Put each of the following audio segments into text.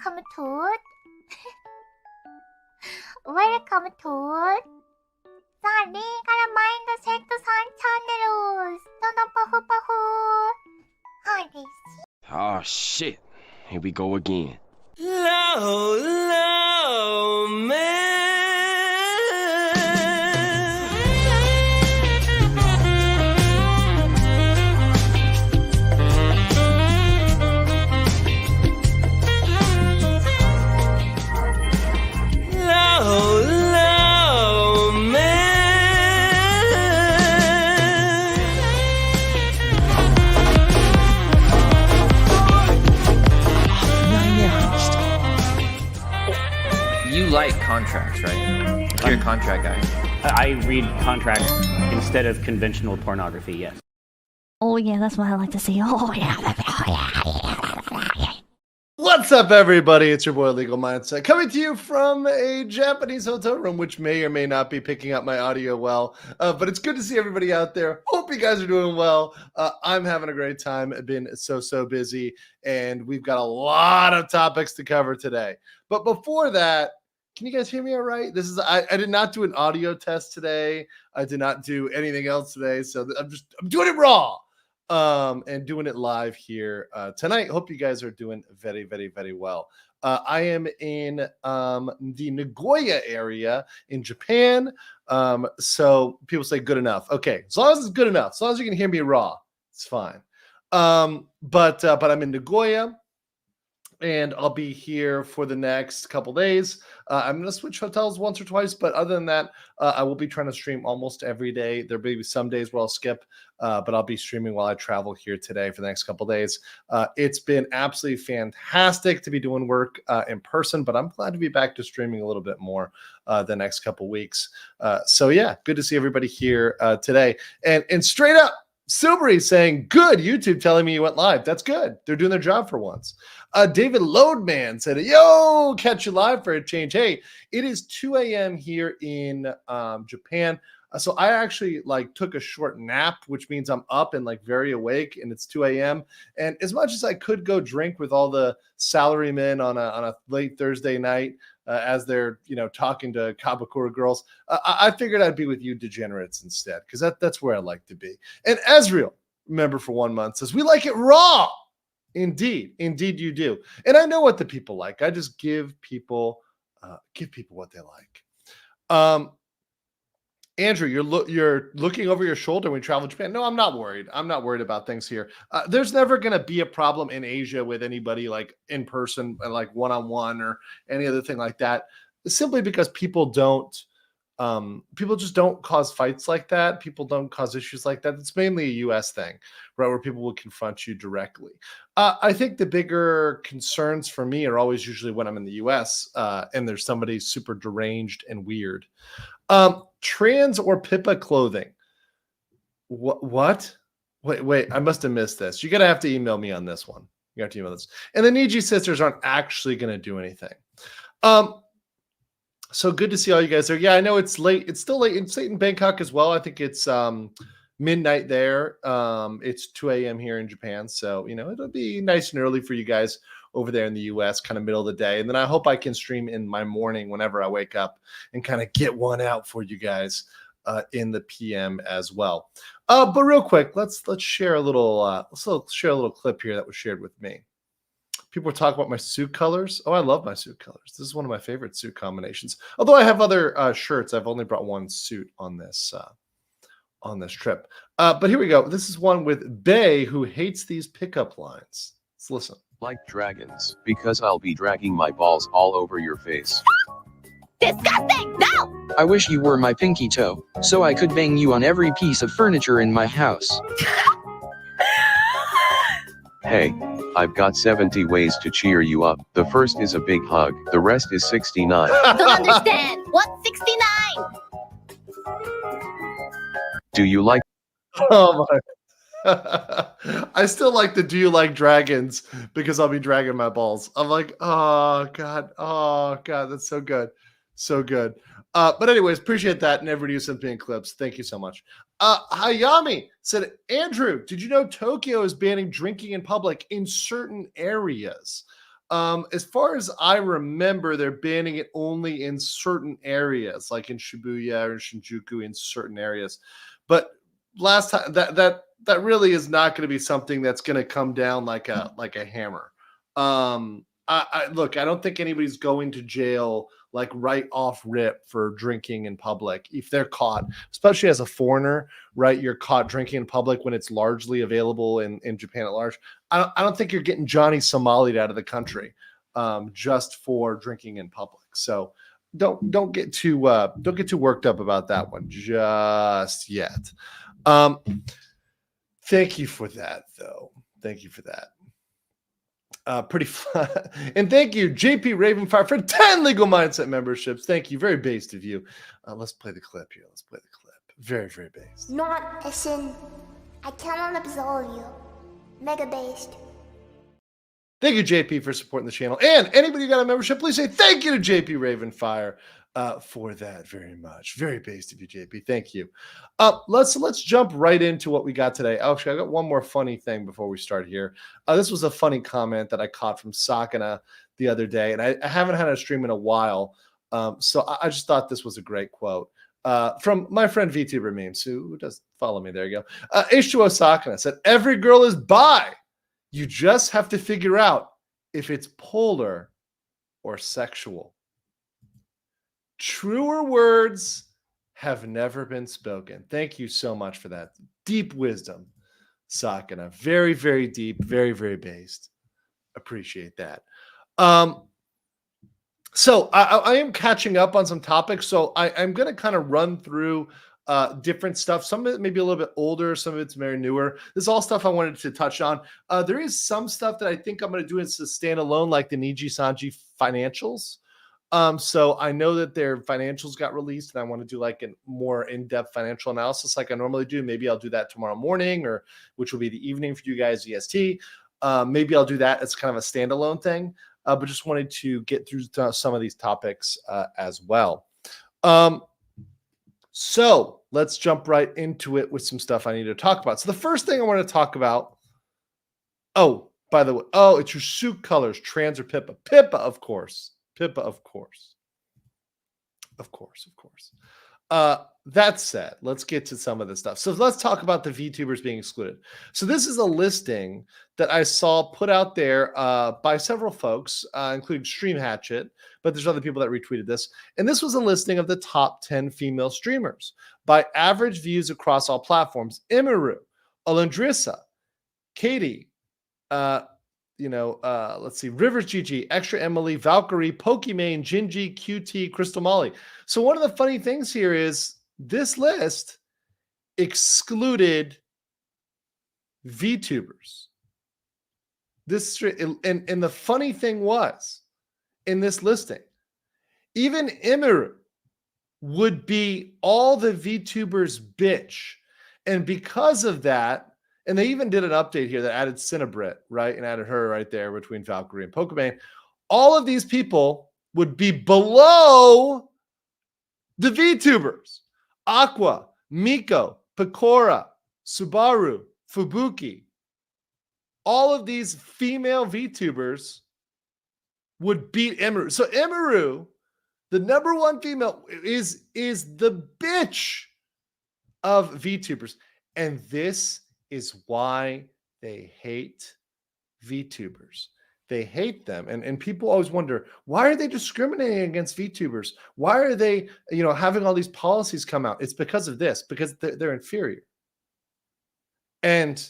Welcome to it. Welcome to it. สวัสดีการะไมน์とセットさんチャンネルどのパフパフはいです Oh shit. Here we go again. Low, low, man. Low, low, man. You like contracts, right? You're a contract guy. I read contracts instead of conventional pornography, yes. Oh yeah, that's what I like to see. Oh yeah. What's up, everybody? It's your boy Legal Mindset coming to you from a Japanese hotel room, which may or may not be picking up my audio well, but it's good to see everybody out there. Hope you guys are doing well. I'm having a great time. I've been so busy, and we've got a lot of topics to cover today. But before that, can you guys hear me all right? I did not do an audio test today. I did not do anything else today, so I'm doing it raw. And doing it live here tonight. Hope you guys are doing very well. I am in the Nagoya area in Japan. So people say good enough. Okay, as long as it's good enough, as long as you can hear me raw, it's fine. But I'm in Nagoya, and I'll be here for the next couple days. I'm going to switch hotels once or twice, but other than that, I will be trying to stream almost every day. There may be some days where I'll skip, but I'll be streaming while I travel here today for the next couple days. It's been absolutely fantastic to be doing work in person, but I'm glad to be back to streaming a little bit more the next couple weeks. So yeah, good to see everybody here today. And straight up, Silbury saying, good, YouTube telling me you went live. That's good. They're doing their job for once. David Loadman said, yo, catch you live for a change. Hey, it is 2 a.m. here in Japan. So I actually took a short nap, which means I'm up and very awake, and it's 2 a.m. And as much as I could go drink with all the salarymen on a late Thursday night as they're talking to Kabakura girls, I figured I'd be with you degenerates instead, because that's where I like to be. And Ezreal, member for 1 month, says we like it raw. Indeed you do. And I know what the people like. I just give people what they like. Andrew, you're looking over your shoulder when you travel to Japan. No, I'm not worried. I'm not worried about things here. There's never going to be a problem in Asia with anybody in person, one-on-one or any other thing like that, simply because people just don't cause fights like that. People don't cause issues like that. It's mainly a U.S. thing, right, where people will confront you directly. I think the bigger concerns for me are always usually when I'm in the U.S. And there's somebody super deranged and weird. Trans or Pippa clothing. What? Wait, I must have missed this. You're going to have to email me on this one. You have to email this. And the Niji sisters aren't actually going to do anything. So good to see all you guys there. Yeah, I know it's late. It's still late. It's late in Bangkok as well. I think it's midnight there. It's 2 a.m. here in Japan. So, it'll be nice and early for you guys over there in the U.S., kind of middle of the day. And then I hope I can stream in my morning whenever I wake up and kind of get one out for you guys in the PM as well. But real quick, let's share a little clip here that was shared with me. People were talking about my suit colors. Oh, I love my suit colors. This is one of my favorite suit combinations. Although I have other shirts, I've only brought one suit on this trip. But here we go. This is one with Bay, who hates these pickup lines. Let's listen. Like dragons, because I'll be dragging my balls all over your face. Disgusting! No! I wish you were my pinky toe, so I could bang you on every piece of furniture in my house. Hey, I've got 70 ways to cheer you up. The first is a big hug, the rest is 69. Don't understand. What's 69? Do you like? Oh my. I still like the do you like dragons, because I'll be dragging my balls. I'm like, oh god, that's so good. But anyways, appreciate that, and everybody who sent me in clips, thank you so much. Hayami said, Andrew, did you know Tokyo is banning drinking in public in certain areas? As far as I remember, they're banning it only in certain areas, like in Shibuya or Shinjuku, in certain areas. But last time, that really is not going to be something that's going to come down like a hammer. I look, I don't think anybody's going to jail like right off rip for drinking in public if they're caught, especially as a foreigner, right? You're caught drinking in public when it's largely available in Japan at large. I don't think you're getting Johnny Somali'd out of the country just for drinking in public. So don't get too worked up about that one just yet. Thank you for that, though. Thank you for that. Pretty fun. And thank you, JP Ravenfire, for 10 Legal Mindset memberships. Thank you. Very based of you. Let's play the clip here. Let's play the clip. Very, very based. Not a sin. I cannot absolve you. Mega based. Thank you, JP, for supporting the channel. And anybody who got a membership, please say thank you to JP Ravenfire for that very much. Very based of you, JP. Thank you. Let's jump right into what we got today. Actually, I got one more funny thing before we start here. This was a funny comment that I caught from Sakana the other day, and I haven't had a stream in a while, so I just thought this was a great quote from my friend Vtuber Memes, who does follow me. There you go. H2O Sakana said, "Every girl is bi. You just have to figure out if it's polar or sexual." Truer words have never been spoken. Thank you so much for that. Deep wisdom, Sakana. Very, very deep, very, very based. Appreciate that. So I am catching up on some topics. So I'm going to kind of run through different stuff. Some of it may be a little bit older. Some of it's very newer. This is all stuff I wanted to touch on. There is some stuff that I think I'm going to do as a standalone, like the Niji Sanji financials. So I know that their financials got released, and I want to do like a more in-depth financial analysis like I normally do. Maybe I'll do that tomorrow morning, or which will be the evening for you guys, EST. Maybe I'll do that as kind of a standalone thing, but just wanted to get through some of these topics as well. So let's jump right into it with some stuff I need to talk about. So the first thing I want to talk about, by the way, it's your suit colors, trans or Pippa. Pippa, of course. Pippa, of course. Of course. That said, let's get to some of this stuff. So let's talk about the VTubers being excluded. So this is a listing that I saw put out there by several folks, including Stream Hatchet, but there's other people that retweeted this. And this was a listing of the top 10 female streamers by average views across all platforms. Imiru, Alundrissa, Katie, let's see, Rivers GG, Extra Emily, Valkyrie, Pokimane, Gingy, QT, Crystal Molly. So one of the funny things here is this list excluded VTubers. And the funny thing was, in this listing, even Imiru would be all the VTubers bitch. And because of that, and they even did an update here that added Cinnabrit, right? And added her right there between Valkyrie and Pokimane. All of these people would be below the VTubers. Aqua, Miko, Pecora, Subaru, Fubuki. All of these female VTubers would beat Imiru. So Imiru, the number one female, is the bitch of VTubers. And this is why they hate VTubers. They hate them. And people always wonder, why are they discriminating against VTubers? Why are they, having all these policies come out? It's because of this, because they're inferior. And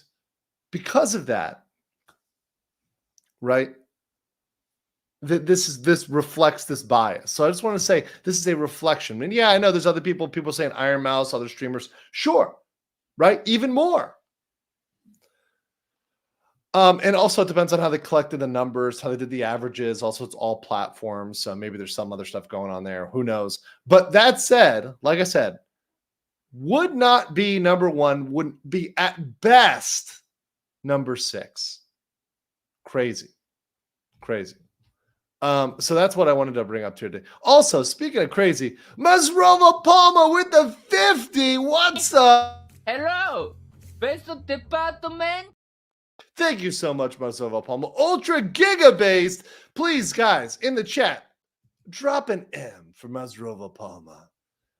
because of that, right, this reflects this bias. So I just want to say this is a reflection. And yeah, I know there's other people saying Iron Mouse, other streamers. Sure, right? Even more. And also it depends on how they collected the numbers, how they did the averages. Also, it's all platforms. So maybe there's some other stuff going on there. Who knows? But that said, like I said, would not be number one, wouldn't be at best number 6. Crazy. So that's what I wanted to bring up today. Also, speaking of crazy, Masrova Palma with the 50. What's up? Hello, beso de pato, man. Thank you so much, Marcelo Palma. Ultra Giga Based. Please, guys, in the chat, drop an M for Masrova Palma.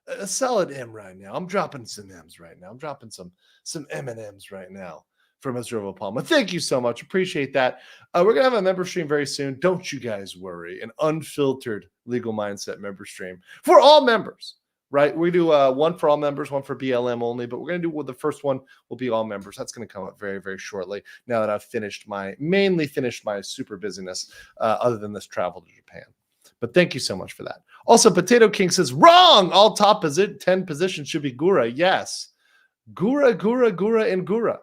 A solid M right now. I'm dropping some M's right now. I'm dropping some M&M's right now for Masrova Palma. Thank you so much. Appreciate that. We're going to have a member stream very soon. Don't you guys worry. An unfiltered Legal Mindset member stream for all members, right? We do one for all members, one for BLM only, but we're going to do the first one will be all members. That's going to come up very, very shortly now that I've mainly finished my super busyness other than this travel to Japan. But thank you so much for that. Also, Potato King says, wrong! All top 10 positions should be Gura. Yes. Gura, and Gura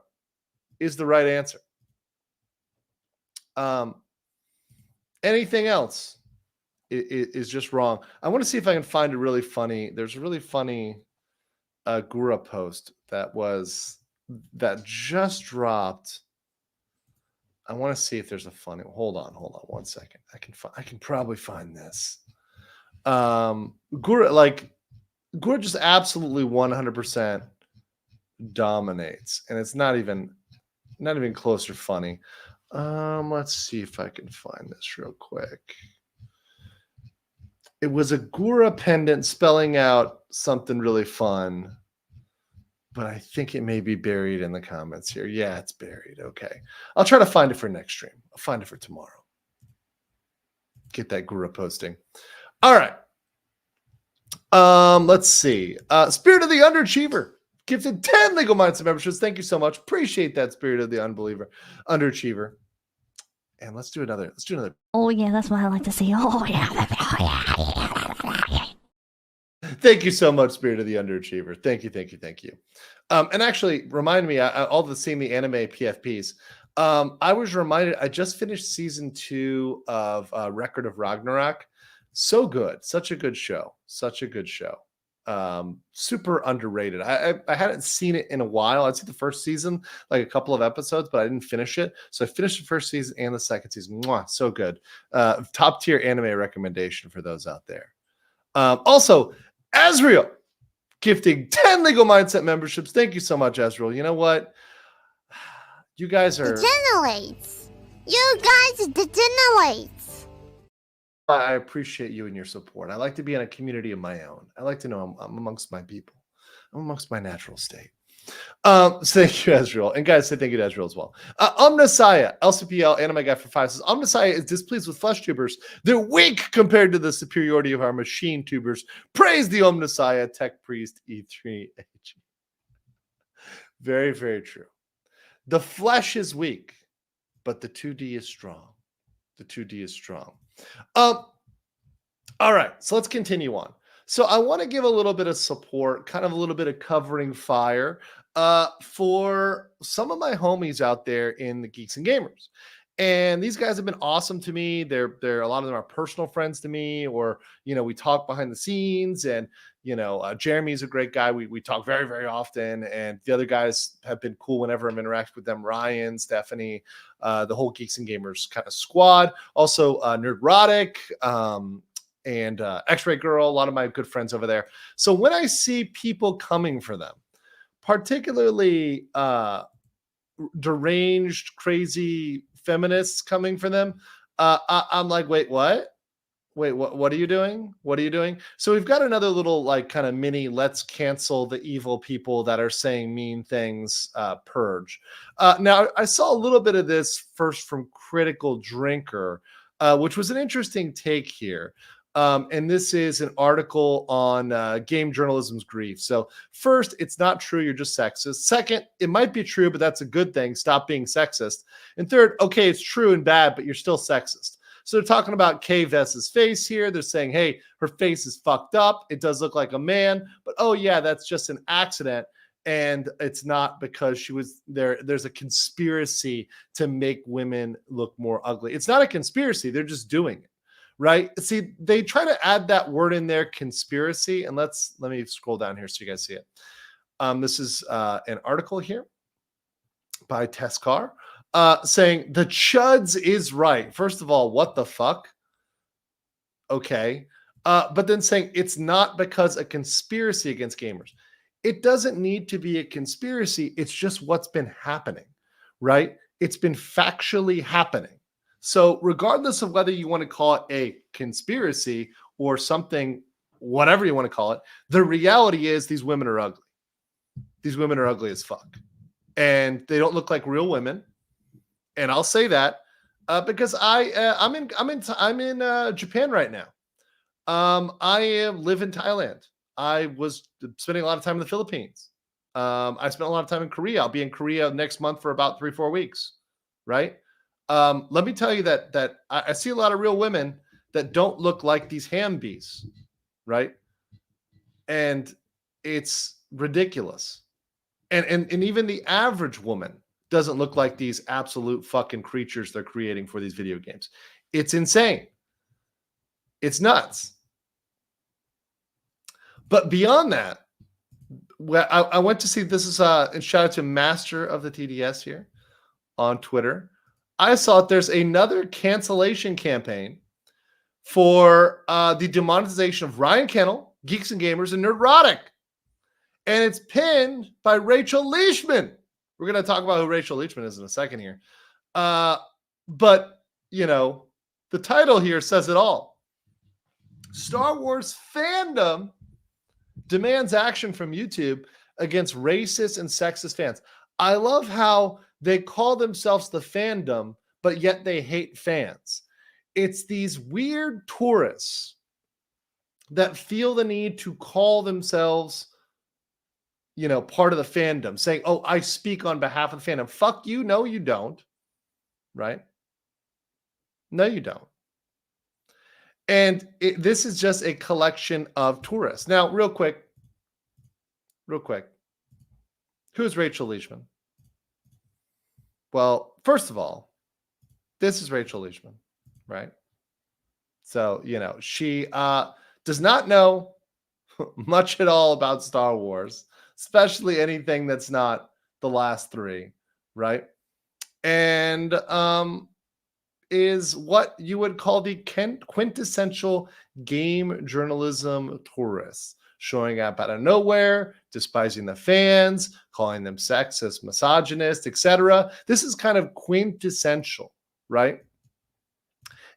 is the right answer. Anything else is just wrong. I want to see if I can find a really funny, there's a really funny Gura post that just dropped. I want to see if there's a funny. Hold on 1 second. I can probably find this. Gura just absolutely 100% dominates, and it's not even close or funny. Let's see if I can find this real quick. It was a Gura pendant spelling out something really fun, but I think it may be buried in the comments here. Yeah, it's buried. Okay. I'll try to find it for next stream. I'll find it for tomorrow. Get that Gura posting. All right. Let's see. Spirit of the Underachiever gifted 10 Legal Mindset memberships. Thank you so much. Appreciate that, Spirit of the Underachiever. And let's do another. Oh, yeah, that's what I like to see. Oh, yeah. Thank you so much, Spirit of the Underachiever. Thank you. And actually, remind me, all the seeing the anime PFPs. I was reminded, I just finished season 2 of Record of Ragnarok. So good. Such a good show. Super underrated. I hadn't seen it in a while. I'd seen the first season, like a couple of episodes, but I didn't finish it. So I finished the first season and the second season. Mwah, so good. Top tier anime recommendation for those out there. Also, Azriel gifting 10 Legal Mindset memberships. Thank you so much, Azriel. You know what? You guys are Degenerates. You guys degenerates. I appreciate you and your support. I like to be in a community of my own. I like to know I'm amongst my people. I'm amongst my natural state. So thank you, Ezreal. And guys, say thank you to Ezreal as well. Omnisaya, LCPL, Anime Guy for 5 says, Omnisaya is displeased with flesh tubers. They're weak compared to the superiority of our machine tubers. Praise the Omnisaya, Tech Priest, E3. Very, very true. The flesh is weak, but the 2D is strong. All right, so let's continue on. So I want to give a little bit of support, kind of a little bit of covering fire for some of my homies out there in the Geeks and Gamers. And these guys have been awesome to me. They're a lot of them are personal friends to me, or, you know, we talk behind the scenes, and, you know, Jeremy's a great guy. We talk very, very often, and the other guys have been cool whenever I'm interacting with them. Ryan, Stephanie, the whole Geeks and Gamers kind of squad. Also Nerdrotic, and X-Ray Girl, a lot of my good friends over there. So when I see people coming for them, particularly deranged, crazy feminists coming for them, I'm like, wait, what? What are you doing? So we've got another little, like, kind of mini let's cancel the evil people that are saying mean things purge. Now, I saw a little bit of this first from Critical Drinker, which was an interesting take here. And this is an article on game journalism's grief. So first, it's not true, you're just sexist. Second, it might be true, but that's a good thing. Stop being sexist. And third, okay, it's true and bad, but you're still sexist. So they're talking about Kay Vess's face here. They're saying, hey, her face is fucked up. It does look like a man, but oh yeah, that's just an accident. And it's not because she was there. There's a conspiracy to make women look more ugly. It's not a conspiracy. They're just doing it. Right? See, they try to add that word in there, conspiracy. And let me scroll down here so you guys see it. This is an article here by Teskar saying the chuds is right. First of all, what the fuck? Okay. But then saying it's not because a conspiracy against gamers. It doesn't need to be a conspiracy. It's just what's been happening, right? It's been factually happening. So regardless of whether you want to call it a conspiracy or something, whatever you want to call it, the reality is these women are ugly. These women are ugly as fuck. And they don't look like real women. And I'll say that because I'm in Japan right now. I live in Thailand. I was spending a lot of time in the Philippines. I spent a lot of time in Korea. I'll be in Korea next month for about 3-4 weeks, right? Let me tell you that I see a lot of real women that don't look like these ham-bees, right? And it's ridiculous. And even the average woman doesn't look like these absolute fucking creatures they're creating for these video games. It's insane. It's nuts. But beyond that, I went to see, this is and shout out to Master of the TDS here on Twitter. I saw there's another cancellation campaign for the demonetization of Ryan Kennel, Geeks and Gamers, and Nerdrotic. And it's pinned by Rachel Leishman. We're going to talk about who Rachel Leishman is in a second here. But, you know, the title here says it all. Star Wars fandom demands action from YouTube against racist and sexist fans. I love how they call themselves the fandom, but yet they hate fans. It's these weird tourists that feel the need to call themselves, you know, part of the fandom, saying, oh, I speak on behalf of the fandom. Fuck you. No, you don't. Right? No, you don't. And this is just a collection of tourists. Now, real quick. Who is Rachel Leishman? Well, first of all, this is Rachel Leishman, right? So, you know, she does not know much at all about Star Wars, especially anything that's not the last three, right? And is what you would call the quintessential game journalism tourist, showing up out of nowhere, despising the fans, calling them sexist, misogynist, etc. This is kind of quintessential, right?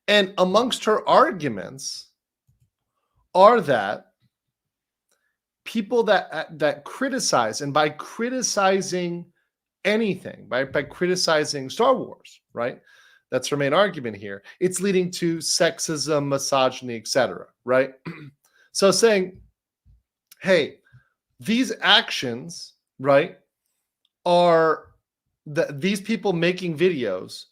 And amongst her arguments are that people that criticize, and by criticizing anything, by criticizing Star Wars, right? That's her main argument here. It's leading to sexism, misogyny, etc. Right? So saying, hey, these actions, right, are these people making videos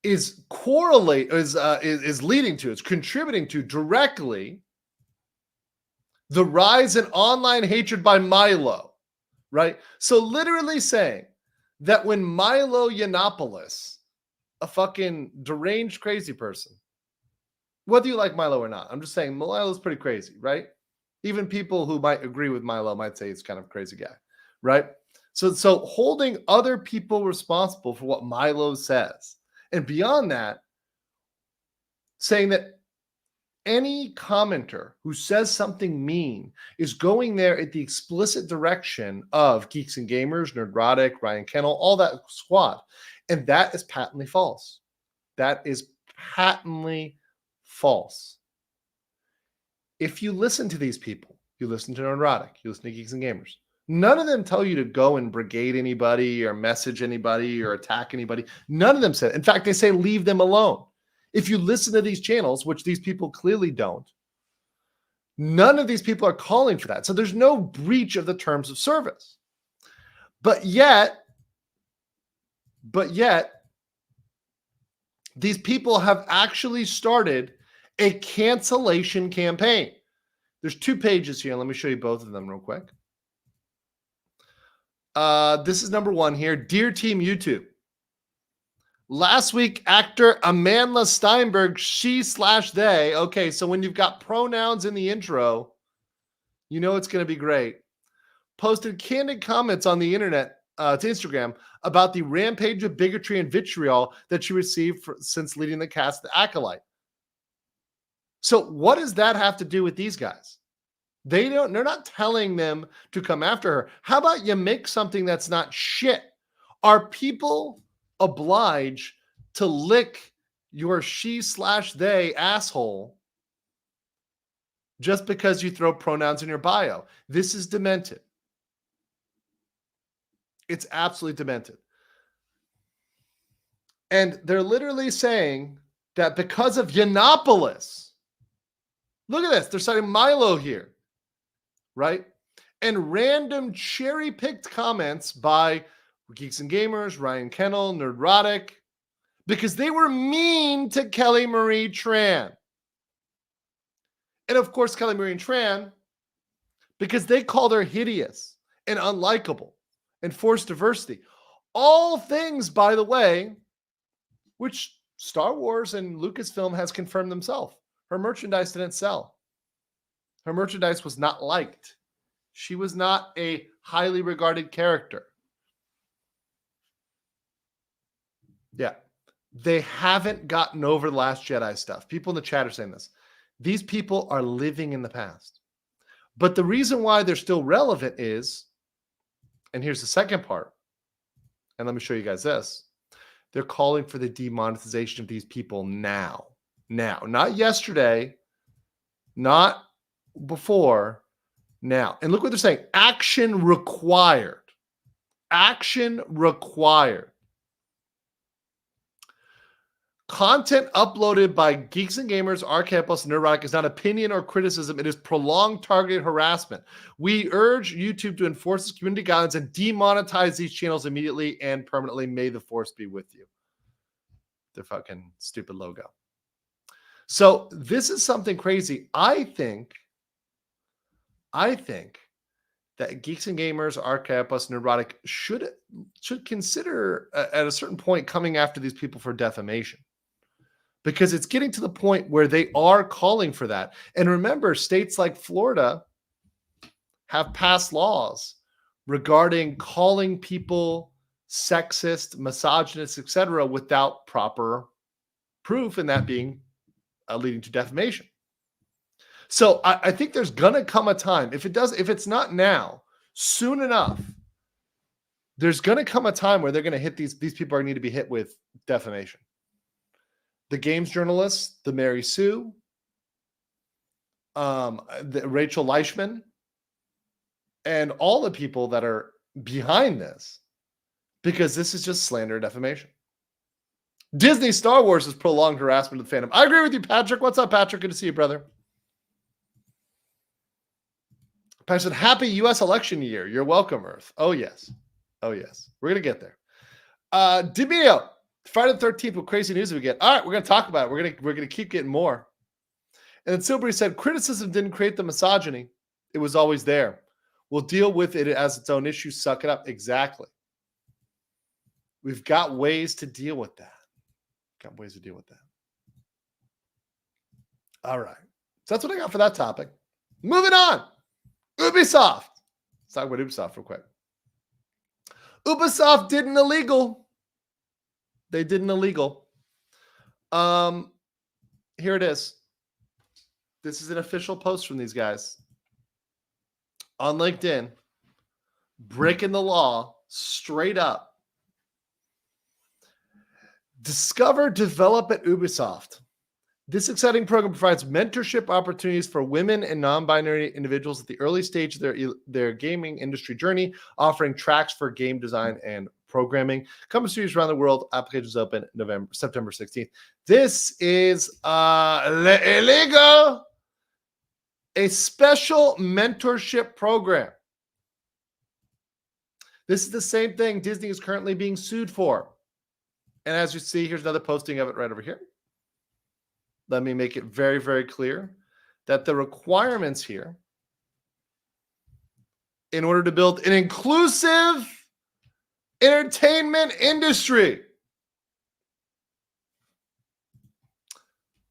is leading to, it's contributing to directly the rise in online hatred by Milo, right? So literally saying that when Milo Yiannopoulos, a fucking deranged crazy person, whether you like Milo or not, I'm just saying Milo's pretty crazy, right? Even people who might agree with Milo might say he's kind of a crazy guy, right? So holding other people responsible for what Milo says, and beyond that, saying that any commenter who says something mean is going there at the explicit direction of Geeks and Gamers, Nerdrotic, Ryan Kennel, all that squad. And that is patently false. That is patently false. If you listen to these people, you listen to Nerdrotic, you listen to Geeks and Gamers, none of them tell you to go and brigade anybody or message anybody or attack anybody. None of them say. In fact, they say leave them alone. If you listen to these channels, which these people clearly don't, none of these people are calling for that. So there's no breach of the terms of service. But yet, these people have actually started a cancellation campaign. There's 2 pages here. Let me show you both of them real quick. This is number 1 here. Dear Team YouTube. Last week, actor Amanda Steinberg, she/they. Okay, so when you've got pronouns in the intro, you know it's going to be great. Posted candid comments on the internet to Instagram about the rampage of bigotry and vitriol that she received since leading the cast The Acolyte. So what does that have to do with these guys? They're not telling them to come after her. How about you make something that's not shit? Are people oblige to lick your she/they asshole just because you throw pronouns in your bio. This is demented. It's absolutely demented. And they're literally saying that because of Yiannopoulos, look at this, they're citing Milo here, right? And random cherry-picked comments by Geeks and Gamers, Ryan Kennel, Nerdrotic, because they were mean to Kelly Marie Tran. And of course, Kelly Marie Tran, because they called her hideous and unlikable and forced diversity. All things, by the way, which Star Wars and Lucasfilm has confirmed themselves. Her merchandise didn't sell. Her merchandise was not liked. She was not a highly regarded character. Yeah. They haven't gotten over the Last Jedi stuff. People in the chat are saying this. These people are living in the past. But the reason why they're still relevant is, and here's the second part, and let me show you guys this. They're calling for the demonetization of these people now. Now, not yesterday, not before, now. And look what they're saying. Action required. Action required. Content uploaded by Geeks and Gamers, Arcade Plus, and Nerdrotic is not opinion or criticism. It is prolonged targeted harassment. We urge YouTube to enforce its community guidelines and demonetize these channels immediately and permanently. May the force be with you. The fucking stupid logo. So this is something crazy. I think that Geeks and Gamers, Arcade Plus, Nerdrotic should consider at a certain point coming after these people for defamation. Because it's getting to the point where they are calling for that. And remember, states like Florida have passed laws regarding calling people sexist, misogynist, etc., without proper proof, and that being leading to defamation. So I think there's gonna come a time, if it's not now, soon enough, there's gonna come a time where they're gonna hit these people are going to need to be hit with defamation. The games journalists, the Mary Sue, the Rachel Leishman, and all the people that are behind this, because this is just slander and defamation. Disney Star Wars is prolonged harassment of the fandom. I agree with you, Patrick. What's up, Patrick? Good to see you, brother. Patrick said, happy U.S. election year. You're welcome, Earth. Oh, yes. Oh, yes. We're going to get there. Demio. Friday the 13th, what crazy news we get? All right, we're going to talk about it. We're going to keep getting more. And then Silbury said, criticism didn't create the misogyny. It was always there. We'll deal with it as its own issue. Suck it up. Exactly. We've got ways to deal with that. All right. So that's what I got for that topic. Moving on. Ubisoft. Let's talk about Ubisoft real quick. Ubisoft did an illegal. They did an illegal. Here it is. This is an official post from these guys on LinkedIn, breaking the law straight up. Discover, develop at Ubisoft. This exciting program provides mentorship opportunities for women and non-binary individuals at the early stage of their gaming industry journey, offering tracks for game design and programming. Company studios around the world. Applications open September 16th. This is illegal. A special mentorship program. This is the same thing Disney is currently being sued for. And as you see, here's another posting of it right over here. Let me make it very, very clear that the requirements here, in order to build an inclusive entertainment industry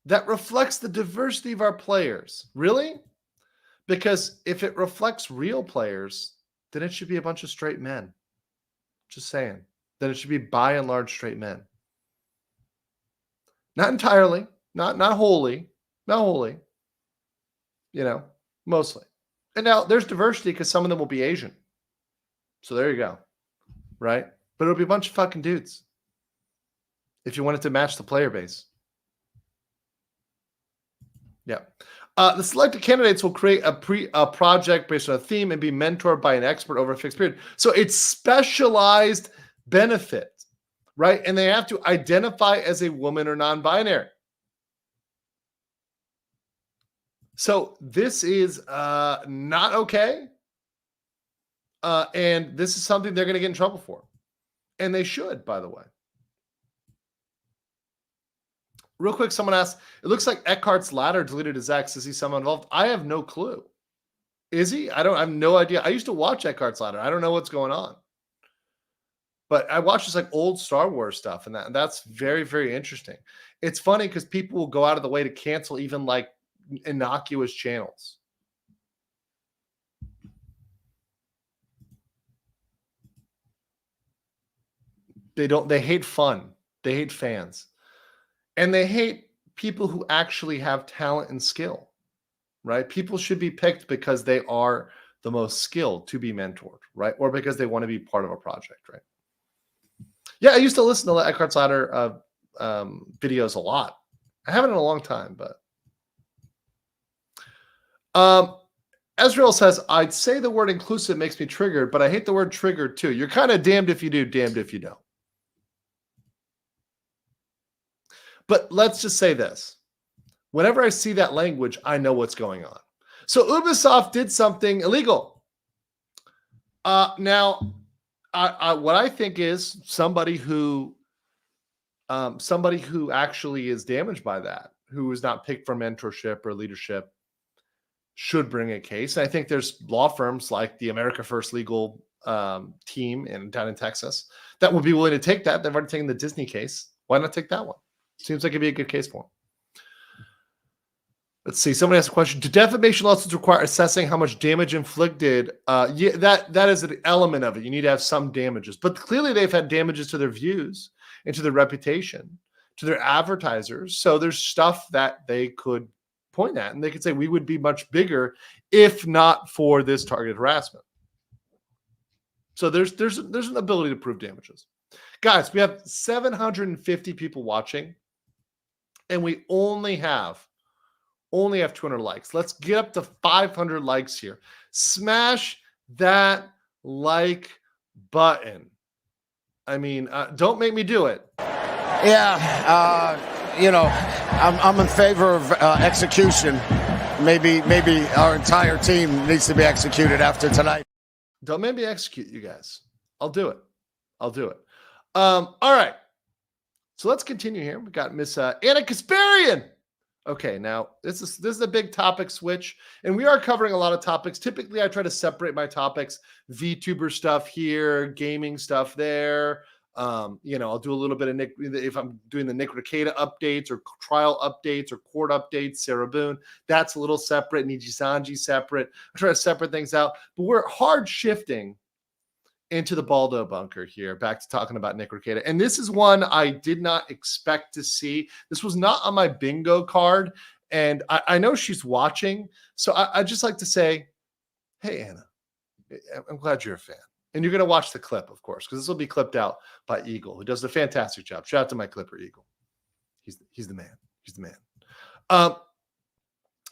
that reflects the diversity of our players. Really? Because if it reflects real players, then it should be a bunch of straight men. Just saying. Then it should be by and large straight men. Not entirely, not wholly, you know, mostly. And now there's diversity because some of them will be Asian. So there you go. Right? But it'll be a bunch of fucking dudes. if you want it to match the player base. Yeah. The selected candidates will create a project based on a theme and be mentored by an expert over a fixed period. So it's specialized benefit, right? And they have to identify as a woman or non-binary. So this is not okay. And this is something they're going to get in trouble for. And they should, by the way. Real quick, someone asked, it looks like Eckhart's Ladder deleted his ex. Is he someone involved? I have no clue. Is he? I have no idea. I used to watch Eckhart's Ladder. I don't know what's going on. But I watch this like old Star Wars stuff, and that's very, very interesting. It's funny because people will go out of the way to cancel even like innocuous channels. They hate fun. They hate fans. And they hate people who actually have talent and skill, right? People should be picked because they are the most skilled to be mentored, right? Or because they want to be part of a project, right? Yeah, I used to listen to Eckhart's Ladder videos a lot. I haven't in a long time, but Ezreal says, I'd say the word inclusive makes me triggered, but I hate the word triggered too. You're kind of damned if you do, damned if you don't. But let's just say this. Whenever I see that language, I know what's going on. So Ubisoft did something illegal. Now, what I think is somebody who actually is damaged by that, who is not picked for mentorship or leadership, should bring a case. And I think there's law firms like the America First legal team down in Texas that would be willing to take that. They've already taken the Disney case. Why not take that one? Seems like it'd be a good case for him. Let's see. Somebody asked a question. Do defamation lawsuits require assessing how much damage inflicted? Yeah, that is an element of it. You need to have some damages. But clearly they've had damages to their views and to their reputation, to their advertisers. So there's stuff that they could point at. And they could say, we would be much bigger if not for this targeted harassment. So there's an ability to prove damages. Guys, we have 750 people watching. And we only have 200 likes. Let's get up to 500 likes here. Smash that like button. I mean, don't make me do it. Yeah, I'm in favor of execution. Maybe our entire team needs to be executed after tonight. Don't make me execute you guys. I'll do it. All right. So let's continue here. We got Miss Anna Kasparian. Okay, now this is a big topic switch, and we are covering a lot of topics. Typically, I try to separate my topics: VTuber stuff here, gaming stuff there. I'll do a little bit of Nick if I'm doing the Nick Rekieta updates or trial updates or court updates. Sarah Boone, that's a little separate. Niji Sanji separate. I try to separate things out, but we're hard shifting into the Baldo bunker here, back to talking about Nick Rekieta. And this is one I did not expect to see. This was not on my bingo card. And I know she's watching. So I just like to say, hey, Anna, I'm glad you're a fan. And you're going to watch the clip, of course, because this will be clipped out by Eagle, who does a fantastic job. Shout out to my clipper, Eagle. He's the man. He's the man.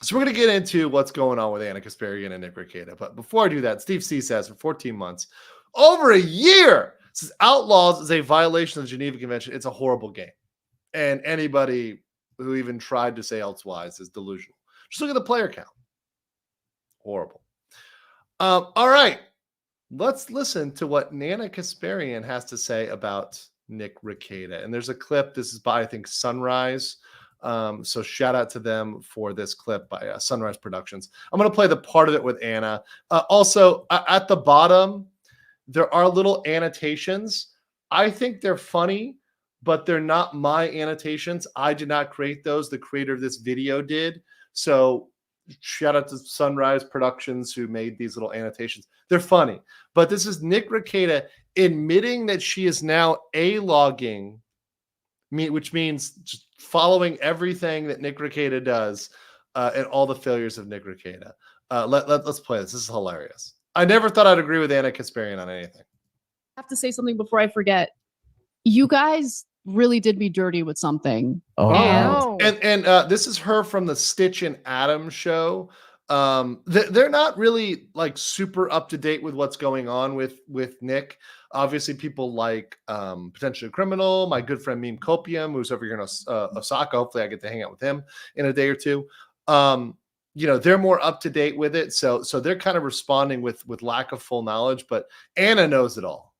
So we're going to get into what's going on with Anna Kasparian and Nick Rekieta. But before I do that, Steve C says for 14 months, over a year, says Outlaws is a violation of the Geneva Convention. It's a horrible game. And anybody who even tried to say elsewise is delusional. Just look at the player count. Horrible. All right. Let's listen to what Anna Kasparian has to say about Nick Rekieta. And there's a clip. This is by, I think, Sunrise. So shout out to them for this clip by Sunrise Productions. I'm going to play the part of it with Anna. Also, at the bottom, there are little annotations. I think they're funny, but they're not my annotations. I did not create those. The creator of this video did. So shout out to Sunrise Productions who made these little annotations. They're funny. But this is Nick Rekieta admitting that she is now A-logging, which means just following everything that Nick Rekieta does and all the failures of Nick Rekieta. Let's play this. This is hilarious. I never thought I'd agree with Anna Kasparian on anything. I have to say something before I forget. You guys really did me dirty with something. Oh, And no. And this is her from the Stitch and Adam show. They're not really like super up to date with what's going on with Nick. Obviously, people like Potentially Criminal, my good friend Meme Copium, who's over here in Osaka. Hopefully, I get to hang out with him in a day or two. They're more up to date with it, so they're kind of responding with lack of full knowledge. But Anna knows it all.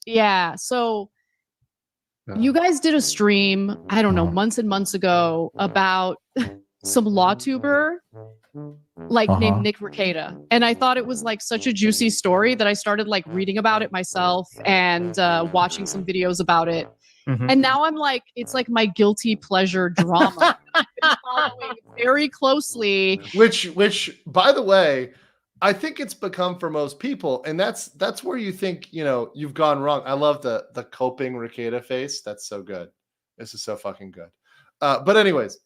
yeah, so you guys did a stream, I don't know, months and months ago about some LawTuber named Nick Rekieta. And I thought it was like such a juicy story that I started like reading about it myself and watching some videos about it. And now I'm like, it's like my guilty pleasure drama. I've been following very closely. Which, by the way, I think it's become for most people, and that's where you think you've gone wrong. I love the coping Rekieta face. That's so good. This is so fucking good. But anyways,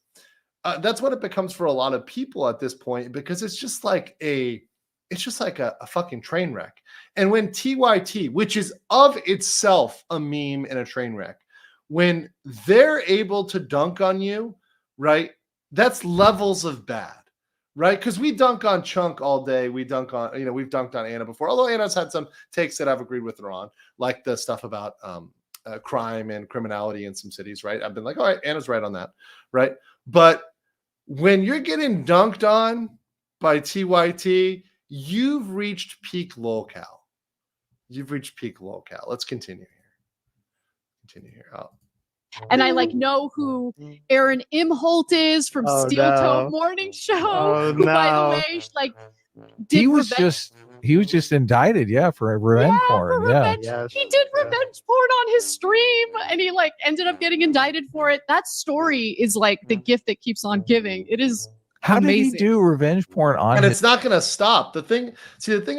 that's what it becomes for a lot of people at this point, because it's just like a fucking train wreck. And when TYT, which is of itself a meme and a train wreck, when they're able to dunk on you, right? That's levels of bad, right? Because we dunk on Chunk all day. We dunk on, we've dunked on Anna before, although Anna's had some takes that I've agreed with her on, like the stuff about crime and criminality in some cities, right? I've been like, all right, Anna's right on that, right? But when you're getting dunked on by TYT, you've reached peak lolcal. You've reached peak lolcal. Let's continue here. And I know who Aaron Imholt is from Steel Toe Morning Show. Who, by the way, he was just indicted, for revenge porn. He did revenge porn on his stream, and he ended up getting indicted for it. That story is the gift that keeps on giving. It is How amazing. did he do revenge porn on? And it's not going to stop. The thing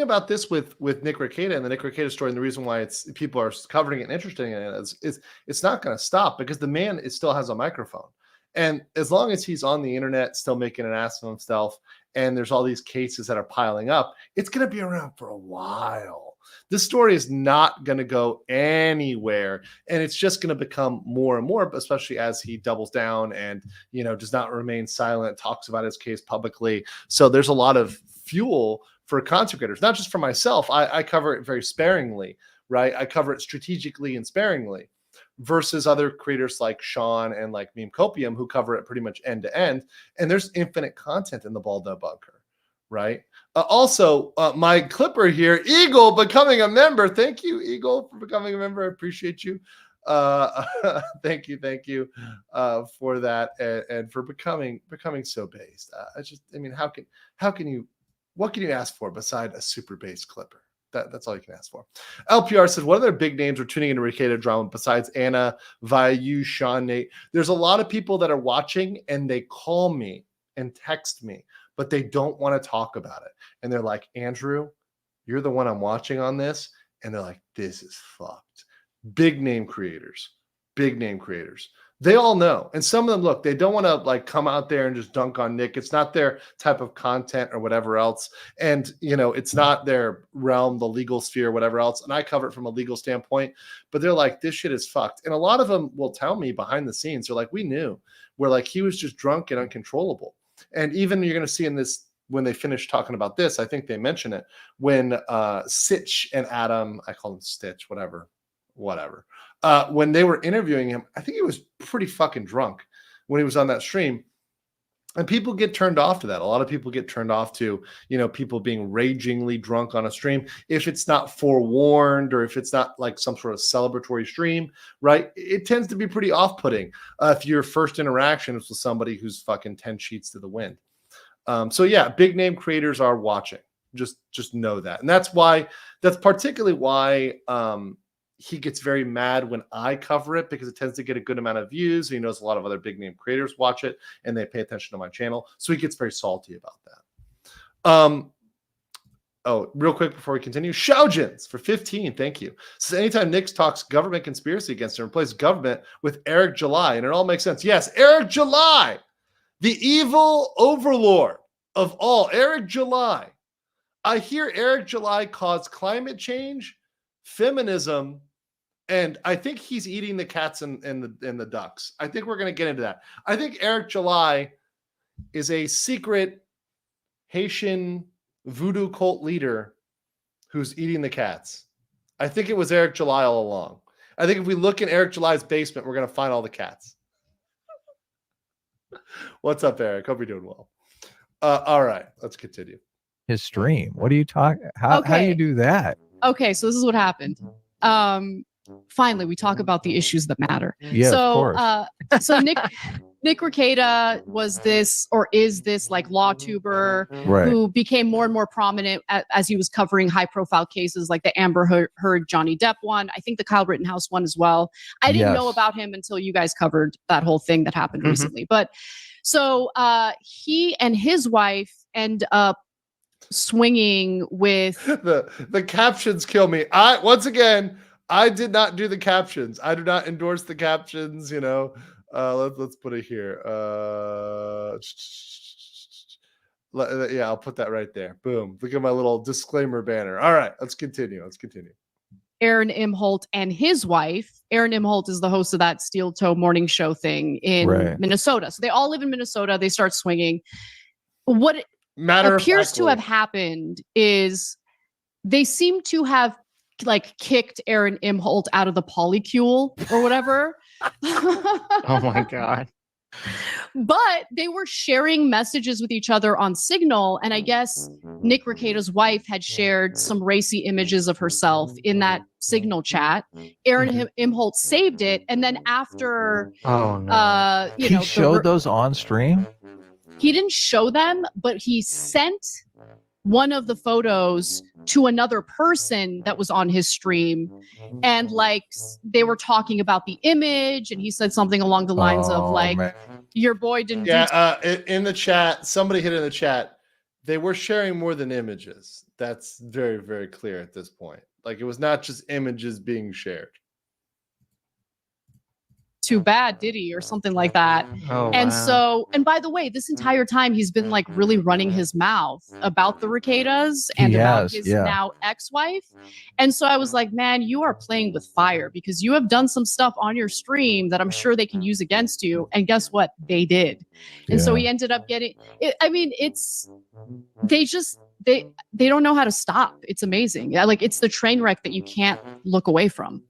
about this with Nick Rekieta and the Nick Rekieta story, and the reason why people are covering it and interested in it is it's not going to stop, because the man still has a microphone, and as long as he's on the internet still making an ass of himself, and there's all these cases that are piling up, it's going to be around for a while. This story is not going to go anywhere, and it's just going to become more and more, especially as he doubles down and does not remain silent, talks about his case publicly. So there's a lot of fuel for content creators, not just for myself. I cover it very sparingly, right? I cover it strategically and sparingly, versus other creators like Sean and like Meme Copium, who cover it pretty much end to end. And there's infinite content in the Baldo bunker, right? Also, my clipper here, Eagle, becoming a member. Thank you, Eagle, for becoming a member. I appreciate you. Thank you for that, and for becoming so based. What can you ask for beside a super based clipper? That's all you can ask for. LPR said, what other big names are tuning into Rekieta drama besides Anna, Vayu, Sean, Nate? There's a lot of people that are watching, and they call me and text me, but they don't want to talk about it. And they're like, Andrew, you're the one I'm watching on this. And they're like, this is fucked. Big name creators. They all know. And some of them, look, they don't want to come out there and just dunk on Nick. It's not their type of content or whatever else. And, it's not their realm, the legal sphere, whatever else. And I cover it from a legal standpoint, but they're like, this shit is fucked. And a lot of them will tell me behind the scenes, they're like, we knew. We're he was just drunk and uncontrollable. And even you're going to see in this, when they finish talking about this, I think they mention it, when Sitch and Adam, I call him Stitch, whatever. When they were interviewing him, I think he was pretty fucking drunk when he was on that stream. And people get turned off to that. A lot of people get turned off to, people being ragingly drunk on a stream. If it's not forewarned, or if it's not some sort of celebratory stream, right? It tends to be pretty off-putting if your first interaction is with somebody who's fucking 10 sheets to the wind. So yeah, big name creators are watching. Just know that. And that's particularly why he gets very mad when I cover it, because it tends to get a good amount of views. He knows a lot of other big name creators watch it and they pay attention to my channel. So he gets very salty about that. Oh, real quick before we continue, Shaojins for 15. Thank you. So anytime Nick talks government conspiracy against him, replace government with Eric July, and it all makes sense. Yes, Eric July, the evil overlord of all. Eric July. I hear Eric July caused climate change, feminism, And I think he's eating the cats and the ducks. I think we're going to get into that. I think Eric July is a secret Haitian voodoo cult leader who's eating the cats. I think it was Eric July all along. I think if we look in Eric July's basement, we're going to find all the cats. What's up, Eric? Hope you're doing well. All right, let's continue. His stream. What are you talking? How do you do that? Okay, so this is what happened. Finally, we talk about the issues that matter. Yeah, so, of course. So Nick Rekieta was this, or is this, like, LawTuber Right. who became more and more prominent as he was covering high-profile cases like the Amber Heard Johnny Depp one. I think the Kyle Rittenhouse one as well. I didn't know about him until you guys covered that whole thing that happened recently. But so he and his wife end up swinging with the captions kill me. I did not do the captions. I do not endorse the captions. You know, let's put it here. Yeah, I'll put that right there. Boom. Look at my little disclaimer banner. All right, let's continue. Aaron Imholt and his wife. Aaron Imholt is the host of that Steel Toe morning show thing in Minnesota. So they all live in Minnesota. They start swinging. What appears to have happened is they seem to have like kicked Aaron Imholt out of the polycule or whatever. Oh my God. But they were sharing messages with each other on Signal. And I guess Nick Rekieta's wife had shared some racy images of herself in that Signal chat. Aaron Imholt saved it. And then after, He showed those on stream? He didn't show them, but he sent one of the photos to another person that was on his stream, and like they were talking about the image, and he said something along the lines of like, your boy didn't in the chat, somebody hit in the chat, they were sharing more than images. That's very, very clear at this point. Like, it was not just images being shared. Too bad, did he, or something like that. So, and by the way, this entire time he's been like really running his mouth about the Rekietas and about his now ex-wife. And so I was like, man, you are playing with fire, because you have done some stuff on your stream that I'm sure they can use against you. And guess what? They did. And so he ended up getting it. I mean, they don't know how to stop. It's amazing. Yeah, like it's the train wreck that you can't look away from.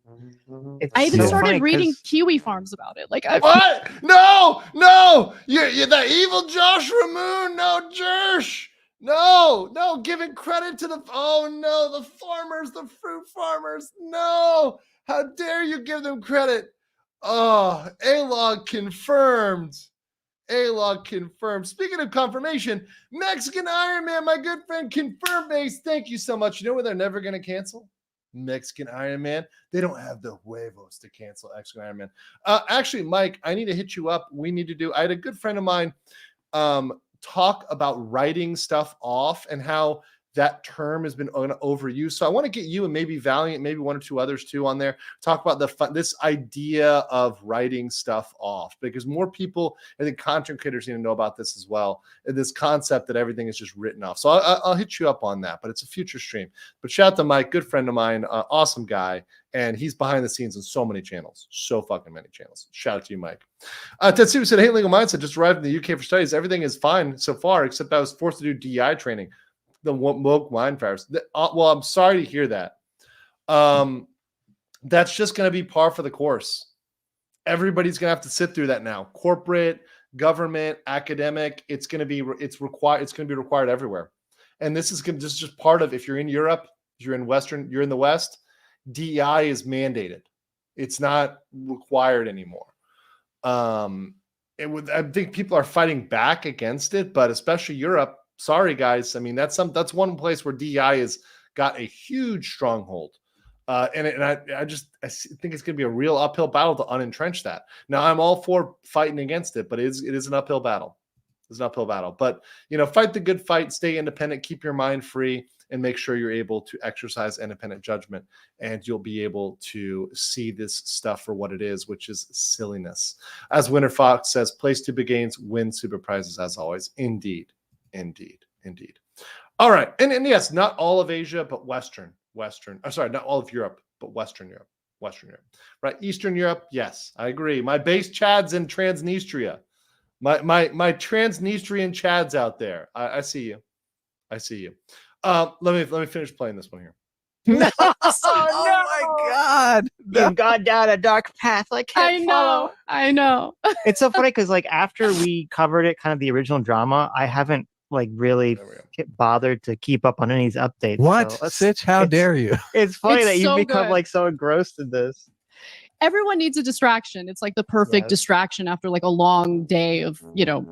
I even started reading Kiwi Farms about it. Like, what? No! You're the evil Josh Ramoon. No, Jersh. No, giving credit to the the farmers, the fruit farmers. No, how dare you give them credit? Oh, A-Log confirmed. Speaking of confirmation, Mexican Iron Man, my good friend, confirmed base. Thank you so much. You know what they're never going to cancel? Mexican Iron Man. They don't have the huevos to cancel Mexican Iron Man. Actually, Mike, I need to hit you up. I had a good friend of mine talk about writing stuff off and how that term has been overused. So I want to get you and maybe Valiant, maybe one or two others too on there, talk about this idea of writing stuff off, because more people, I think content creators need to know about this as well. This concept that everything is just written off. So I'll hit you up on that, but it's a future stream. But shout out to Mike, good friend of mine, awesome guy. And he's behind the scenes on so many channels, so fucking many channels. Shout out to you, Mike. Tetsuya said, hey, Legal Mindset, just arrived in the UK for studies. Everything is fine so far, except I was forced to do DI training. The woke mind fires. Well, I'm sorry to hear that. That's just going to be par for the course. Everybody's going to have to sit through that now. Corporate, government, academic. It's going to be required everywhere. And this is just part of, if you're in Europe, if you're in the West, DEI is mandated. It's not required anymore. I think people are fighting back against it, but especially Europe. Sorry, guys. I mean, that's one place where DEI has got a huge stronghold. I think it's going to be a real uphill battle to unentrench that. Now, I'm all for fighting against it, but it is an uphill battle. It's an uphill battle. But, fight the good fight, stay independent, keep your mind free, and make sure you're able to exercise independent judgment, and you'll be able to see this stuff for what it is, which is silliness. As Winter Fox says, place to big gains, win super prizes as always. Indeed. All right. And yes, not all of Asia, but Western. Not all of Europe, but Western Europe. Western Europe, right? Eastern Europe, yes, I agree. My base Chads in Transnistria. My Transnistrian Chads out there. I see you. I see you. Let me finish playing this one here. Oh my God. You've gone down a dark path. I can't follow. I know. It's so funny because like after we covered it, kind of the original drama, I haven't like really bothered to keep up on any of these updates. What? So Sitch, how dare you? It's funny It's that you've so become good. like so engrossed in this. Everyone needs a distraction. It's like the perfect Yes. distraction after like a long day of,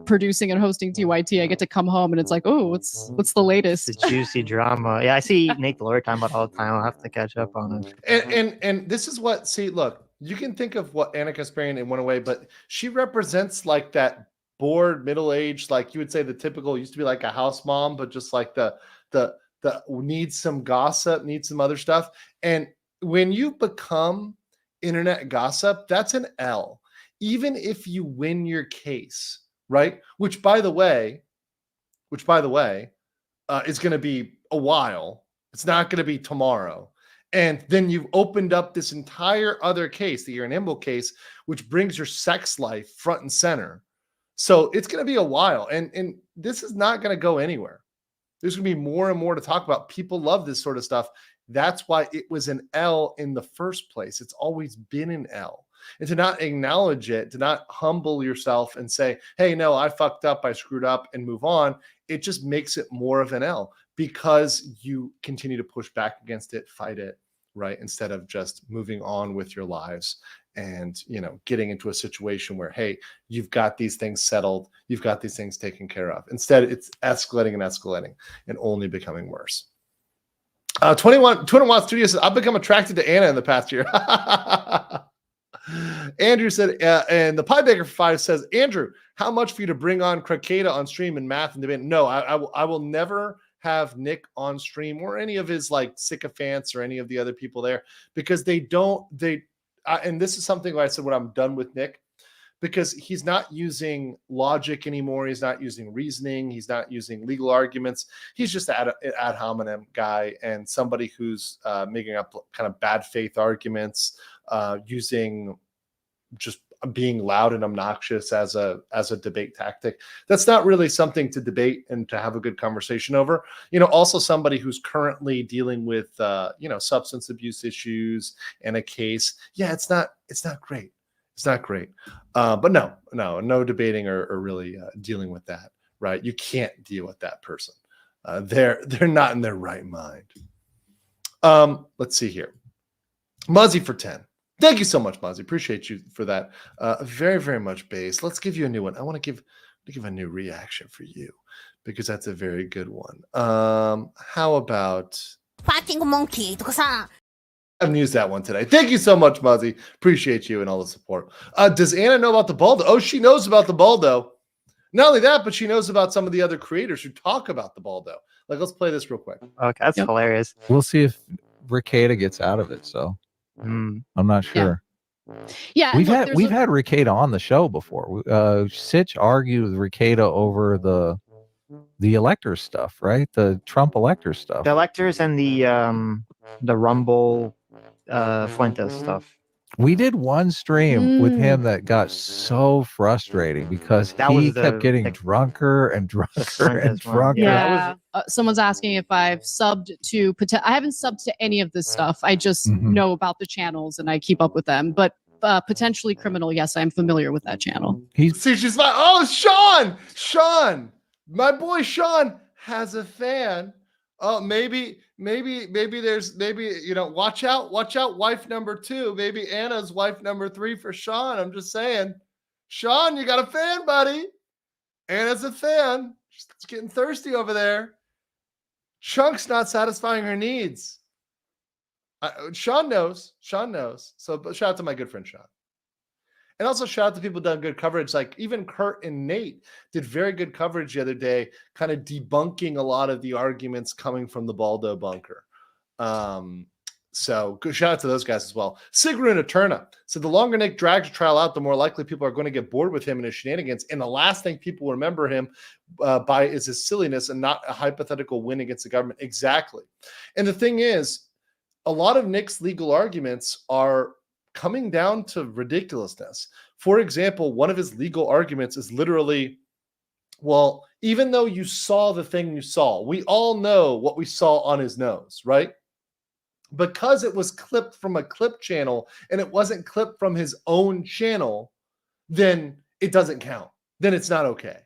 producing and hosting TYT. I get to come home and it's like, oh, what's the latest? The juicy drama. Yeah, I see Nate the lawyer talking about it all the time. I'll have to catch up on it. And this is what, see, look, you can think of what Anna Kasparian in one way, but she represents like that bored middle-aged, like you would say the typical used to be like a house mom, but just like the needs some gossip, needs some other stuff. And when you become internet gossip, that's an L. Even if you win your case, right? Which by the way, is going to be a while. It's not going to be tomorrow. And then you've opened up this entire other case, the Aaron Imble case, which brings your sex life front and center. So it's going to be a while. And this is not going to go anywhere. There's going to be more and more to talk about. People love this sort of stuff. That's why it was an L in the first place. It's always been an L. And to not acknowledge it, to not humble yourself and say, hey, no, I fucked up, I screwed up, and move on, it just makes it more of an L because you continue to push back against it, fight it, right? Instead of just moving on with your lives and, getting into a situation where, hey, you've got these things settled, you've got these things taken care of. Instead, it's escalating and only becoming worse. 21 Watt Studio says, I've become attracted to Anna in the past year. Andrew said, and the Pie Baker 5 says, Andrew, how much for you to bring on Rekieta on stream and math and debate? No, I will never have Nick on stream or any of his like sycophants or any of the other people there because and this is something where I said when I'm done with Nick, because he's not using logic anymore. He's not using reasoning. He's not using legal arguments. He's just an ad hominem guy and somebody who's making up kind of bad faith arguments, using just being loud and obnoxious as a debate tactic. That's not really something to debate and to have a good conversation over. Also somebody who's currently dealing with substance abuse issues and a case. Yeah, it's not great. It's not great. But no debating or really dealing with that, right? You can't deal with that person. They're not in their right mind. Let's see here. Muzzy for 10. Thank you so much, Muzzy. Appreciate you for that. Very, very much base. Let's give you a new one. I want to give a new reaction for you because that's a very good one. How about Fighting monkey とかさ。I haven't used that one today. Thank you so much, Muzzy. Appreciate you and all the support. Does Anna know about the Baldo? Oh, she knows about the Baldo. Not only that, but she knows about some of the other creators who talk about the Baldo. Like, let's play this real quick. Okay, that's hilarious. We'll see if Rekieta gets out of it. So I'm not sure. Yeah, we've had Rekieta on the show before. Sitch argued with Rekieta over the elector stuff, right? The Trump elector stuff. The electors and the Rumble Fuentes stuff. We did one stream with him that got so frustrating because he kept getting drunker and drunker and drunker. Yeah. Someone's asking if I've subbed to. I haven't subbed to any of this stuff. I just know about the channels and I keep up with them. But potentially criminal, yes, I'm familiar with that channel. She's like, oh, Sean, my boy Sean has a fan. Oh, maybe there's watch out, wife number 2. Maybe Anna's wife number 3 for Sean. I'm just saying, Sean, you got a fan, buddy. Anna's a fan. She's getting thirsty over there. Chunk's not satisfying her needs. Sean knows. So shout out to my good friend Sean. And also shout out to people who've done good coverage. Like even Kurt and Nate did very good coverage the other day, kind of debunking a lot of the arguments coming from the Baldo bunker. So good shout out to those guys as well. Sigrun Eterna said the longer Nick drags a trial out, the more likely people are going to get bored with him and his shenanigans. And the last thing people remember him by is his silliness and not a hypothetical win against the government. Exactly. And the thing is, a lot of Nick's legal arguments are coming down to ridiculousness. For example, one of his legal arguments is literally, well, even though you saw the thing you saw, we all know what we saw on his nose, right? Because it was clipped from a clip channel and it wasn't clipped from his own channel, then it doesn't count. Then it's not okay.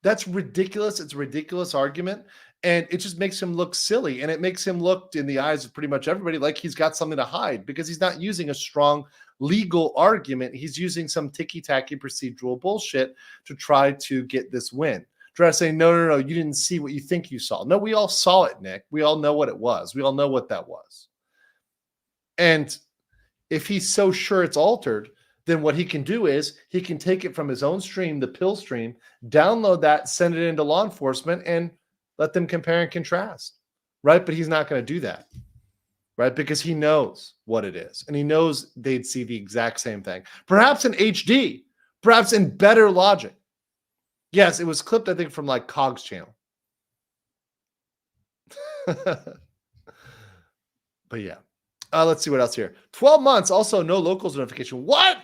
That's ridiculous. It's a ridiculous argument. And it just makes him look silly. And it makes him look, in the eyes of pretty much everybody, like he's got something to hide, because he's not using a strong legal argument. He's using some ticky-tacky procedural bullshit to try to get this win. Try to say, no, you didn't see what you think you saw. No, we all saw it, Nick. We all know what it was. We all know what that was. And if he's so sure it's altered, then what he can do is he can take it from his own stream, the pill stream, download that, send it into law enforcement, and let them compare and contrast, right? But he's not going to do that, right? Because he knows what it is, and he knows they'd see the exact same thing, perhaps in HD, perhaps in better logic. Yes, it was clipped, I think, from like Cog's channel. But yeah. Let's see what else here. 12 months, also no locals notification. What?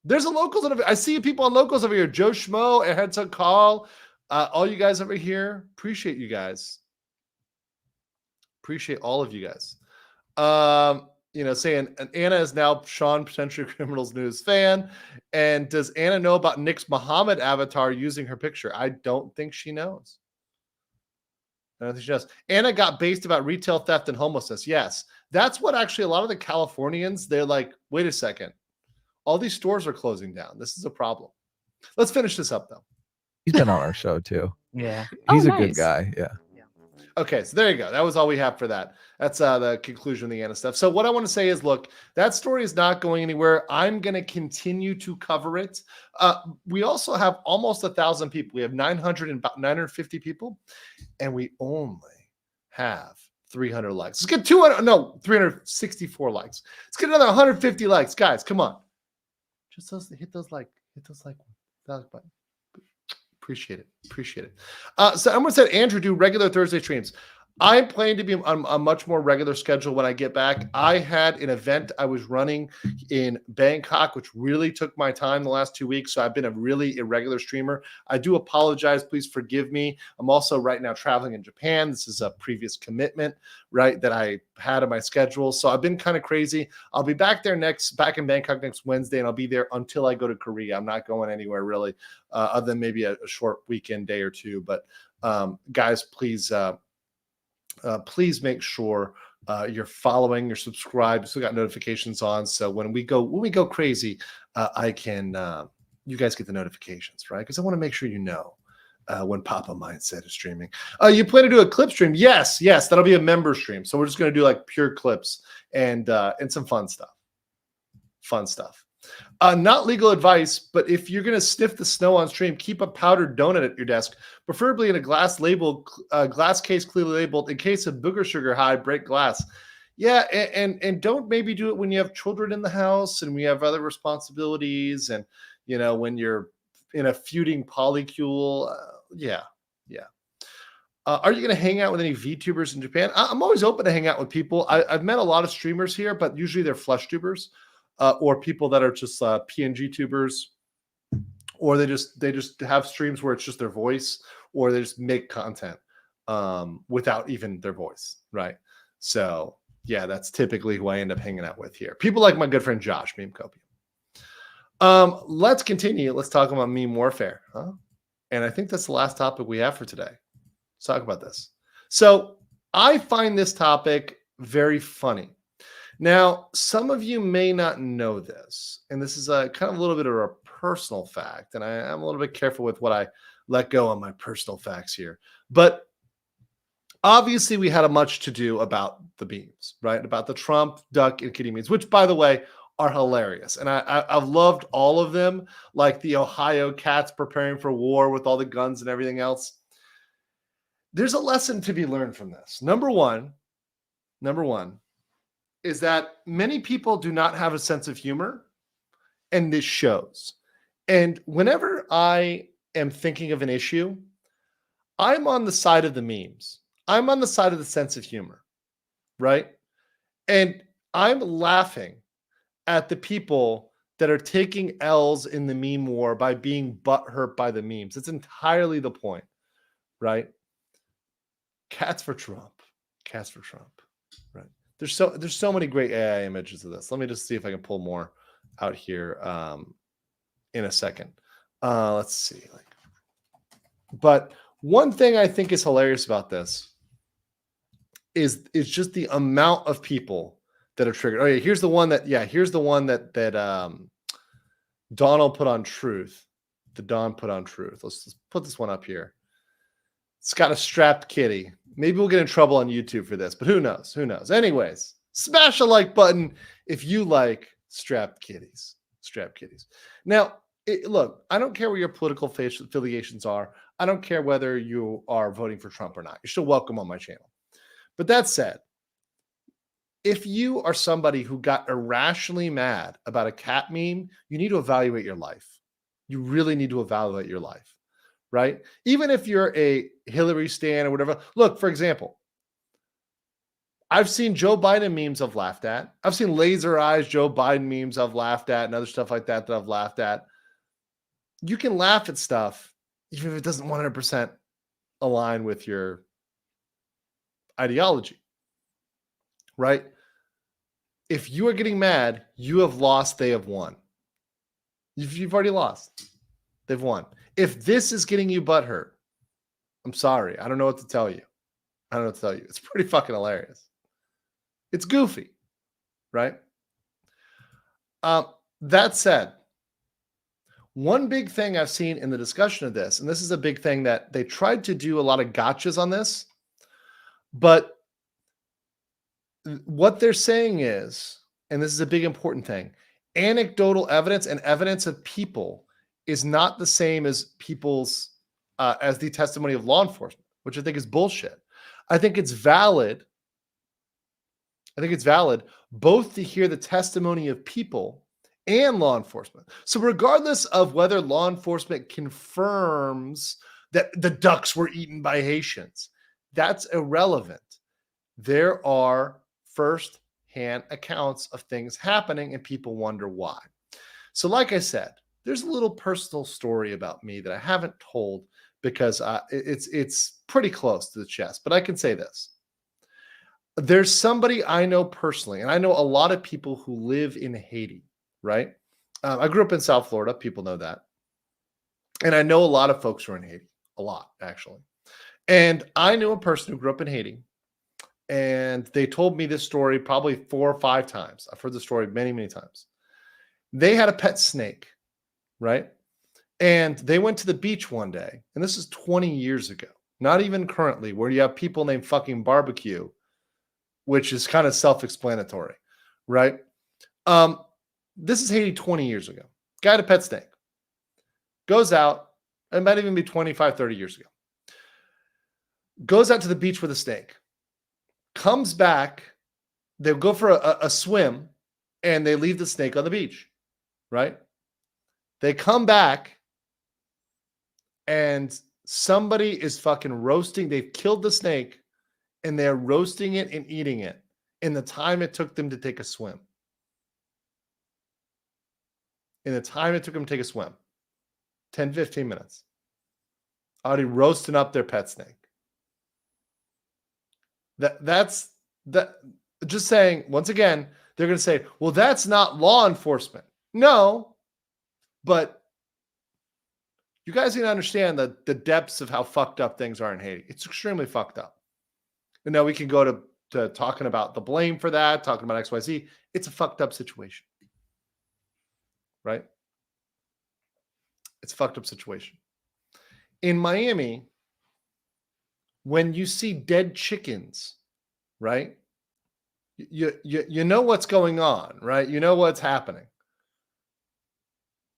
There's a locals notification. I see people on locals over here. Joe Schmo, Ahead to Call. All you guys over here. Appreciate you guys. Appreciate all of you guys. Saying Anna is now Sean Potentially Criminals News fan. And does Anna know about Nick's Muhammad avatar using her picture? I don't think she knows. I don't think she does. Anna got based about retail theft and homelessness. Yes. That's what actually a lot of the Californians, they're like, wait a second. All these stores are closing down. This is a problem. Let's finish this up, though. He's been on our show, too. Yeah. He's a good guy. Yeah. Okay, so there you go. That was all we have for that. That's the conclusion of the Anna stuff. So what I want to say is, look, that story is not going anywhere. I'm going to continue to cover it. We also have almost 1,000 people. We have 950 people, and we only have 300 likes. Let's get 364 likes. Let's get another 150 likes, guys. Come on, just hit those like button. Appreciate it. So I'm going to say, Andrew, do regular Thursday streams. I'm planning to be on a much more regular schedule when I get back. I had an event I was running in Bangkok, which really took my time the last 2 weeks. So I've been a really irregular streamer. I do apologize. Please forgive me. I'm also right now traveling in Japan. This is a previous commitment, right, that I had on my schedule. So I've been kind of crazy. I'll be back in Bangkok next Wednesday, and I'll be there until I go to Korea. I'm not going anywhere really, other than maybe a short weekend day or two. But guys, please make sure you're following, you're subscribed, still got notifications on. So when we go crazy, you guys get the notifications, right? Because I want to make sure you know when Papa Mindset is streaming. You plan to do a clip stream? Yes, that'll be a member stream. So we're just going to do like pure clips and some fun stuff. Not legal advice, but if you're going to sniff the snow on stream, keep a powdered donut at your desk, preferably in a glass case clearly labeled in case of booger sugar high, break glass. Yeah, and don't maybe do it when you have children in the house and we have other responsibilities, and when you're in a feuding polycule. Yeah. Are you going to hang out with any VTubers in Japan? I'm always open to hang out with people. I've met a lot of streamers here, but usually they're flesh tubers. Or people that are just PNG tubers, or they just have streams where it's just their voice, or they just make content without even their voice, right? So yeah, that's typically who I end up hanging out with here. People like my good friend Josh, Meme Copium. Let's continue. Let's talk about meme warfare, huh? And I think that's the last topic we have for today. Let's talk about this. So I find this topic very funny. Now, some of you may not know this, and this is a kind of a little bit of a personal fact, and I'm a little bit careful with what I let go on my personal facts here. But obviously, we had a much to do about the memes, right? About the Trump, Duck, and Kitty memes, which, by the way, are hilarious. And I've loved all of them, like the Ohio cats preparing for war with all the guns and everything else. There's a lesson to be learned from this. Number one, is that many people do not have a sense of humor, and this shows. And whenever I am thinking of an issue, I'm on the side of the memes. I'm on the side of the sense of humor, right? And I'm laughing at the people that are taking L's in the meme war by being butthurt by the memes. It's entirely the point, right? Cats for Trump. Cats for Trump. Right. There's so many great AI images of this. Let me just see if I can pull more out here in a second. Let's see. But one thing I think is hilarious about this is just the amount of people that are triggered. Oh yeah, here's the one that Donald put on Truth. The Don put on Truth. Let's put this one up here. It's got a strapped kitty. Maybe we'll get in trouble on YouTube for this, but who knows? Who knows? Anyways, smash a like button if you like strapped kitties. Strapped kitties. Now, look, I don't care what your political affiliations are. I don't care whether you are voting for Trump or not. You're still welcome on my channel. But that said, if you are somebody who got irrationally mad about a cat meme, you need to evaluate your life. You really need to evaluate your life, right? Even if you're a Hillary stan or whatever. Look, for example, I've seen Joe Biden memes I've laughed at. I've seen laser eyes Joe Biden memes I've laughed at and other stuff like that I've laughed at. You can laugh at stuff even if it doesn't 100% align with your ideology, right? If you are getting mad, you have lost, they have won. You've already lost. They've won. If this is getting you butthurt, I'm sorry. I don't know what to tell you. I don't know what to tell you. It's pretty fucking hilarious. It's goofy, right? That said, one big thing I've seen in the discussion of this, and this is a big thing that they tried to do a lot of gotchas on this, but what they're saying is, and this is a big important thing, anecdotal evidence and evidence of people is not the same as people's as the testimony of law enforcement, which I think is bullshit. I think it's valid. I think it's valid both to hear the testimony of people and law enforcement. So regardless of whether law enforcement confirms that the ducks were eaten by Haitians, that's irrelevant. There are first-hand accounts of things happening and people wonder why. So like I said, there's a little personal story about me that I haven't told because it's pretty close to the chest, but I can say this. There's somebody I know personally, and I know a lot of people who live in Haiti, right? I grew up in South Florida. People know that. And I know a lot of folks who are in Haiti, a lot, actually. And I knew a person who grew up in Haiti, and they told me this story probably 4 or 5 times. I've heard the story many, many times. They had a pet snake, right? And they went to the beach one day, and this is 20 years ago, not even currently, where you have people named fucking Barbecue, which is kind of self-explanatory, right? This is Haiti 20 years ago. Guy had a pet snake. Goes out, it might even be 25, 30 years ago. Goes out to the beach with a snake. Comes back, they'll go for a swim, and they leave the snake on the beach, right? They come back, and somebody is fucking roasting. They've killed the snake, and they're roasting it and eating it in the time it took them to take a swim. In the time it took them to take a swim. 10, 15 minutes. Already roasting up their pet snake. That's just saying, once again, they're going to say, well, that's not law enforcement. No, but you guys need to understand the depths of how fucked up things are in Haiti. It's extremely fucked up. And now we can go to talking about the blame for that, talking about XYZ. It's a fucked up situation. Right? It's a fucked up situation. In Miami, when you see dead chickens, right? You know what's going on, right? You know what's happening.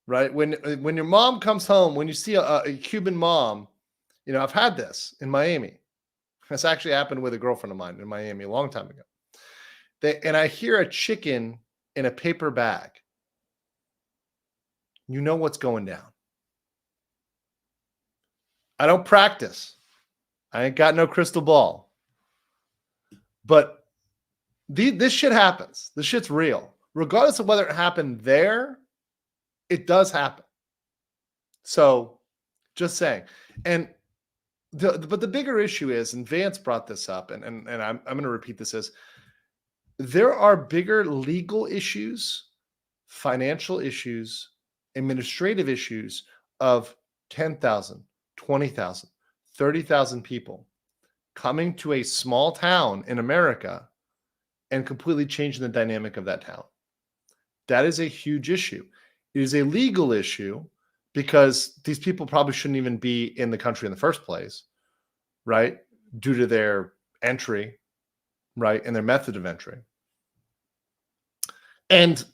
Right? When your mom comes home, when you see a Cuban mom, you know, I've had this in Miami. This actually happened with a girlfriend of mine in Miami a long time ago. And I hear a chicken in a paper bag. You know what's going down. I don't practice. I ain't got no crystal ball. But this shit happens. This shit's real. Regardless of whether it happened there, it does happen. So just saying. And but the bigger issue is, and Vance brought this up, and I'm going to repeat this, is there are bigger legal issues, financial issues, administrative issues of 10,000, 20,000, 30,000 people coming to a small town in America and completely changing the dynamic of that town. That is a huge issue. It is a legal issue because these people probably shouldn't even be in the country in the first place, right? Due to their entry, right? And their method of entry. And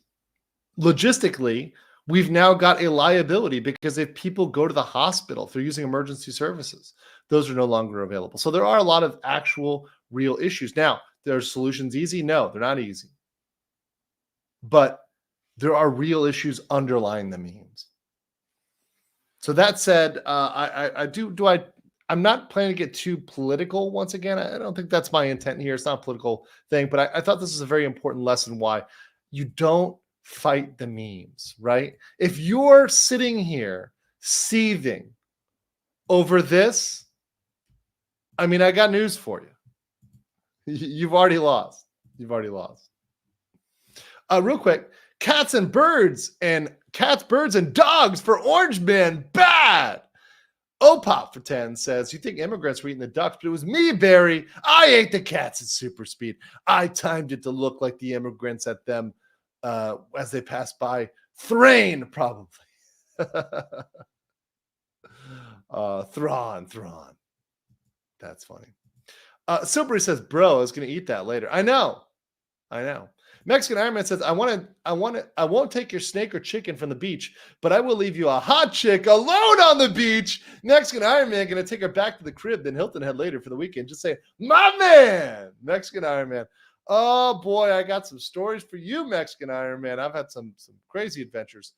logistically, we've now got a liability because if people go to the hospital, if they're using emergency services, those are no longer available. So there are a lot of actual real issues. Now, there are solutions easy? No, they're not easy. But there are real issues underlying the memes. So that said, I'm not planning to get too political once again. I don't think that's my intent here. It's not a political thing, but I thought this is a very important lesson why you don't fight the memes, right? If you're sitting here seething over this, I mean, I got news for you. You've already lost. You've already lost. Real quick, cats, birds, and dogs for Orange Man, bad. Opop for 10 says, you think immigrants were eating the ducks, but it was me, Barry. I ate the cats at super speed. I timed it to look like the immigrants at them as they passed by. Thrain, probably. Thrawn. That's funny. Silbury says, bro, I was going to eat that later. I know. Mexican Iron Man says, I won't take your snake or chicken from the beach, but I will leave you a hot chick alone on the beach. Mexican Iron Man going to take her back to the crib, then Hilton Head later for the weekend. Just say, my man, Mexican Iron Man. Oh boy, I got some stories for you, Mexican Iron Man. I've had some crazy adventures.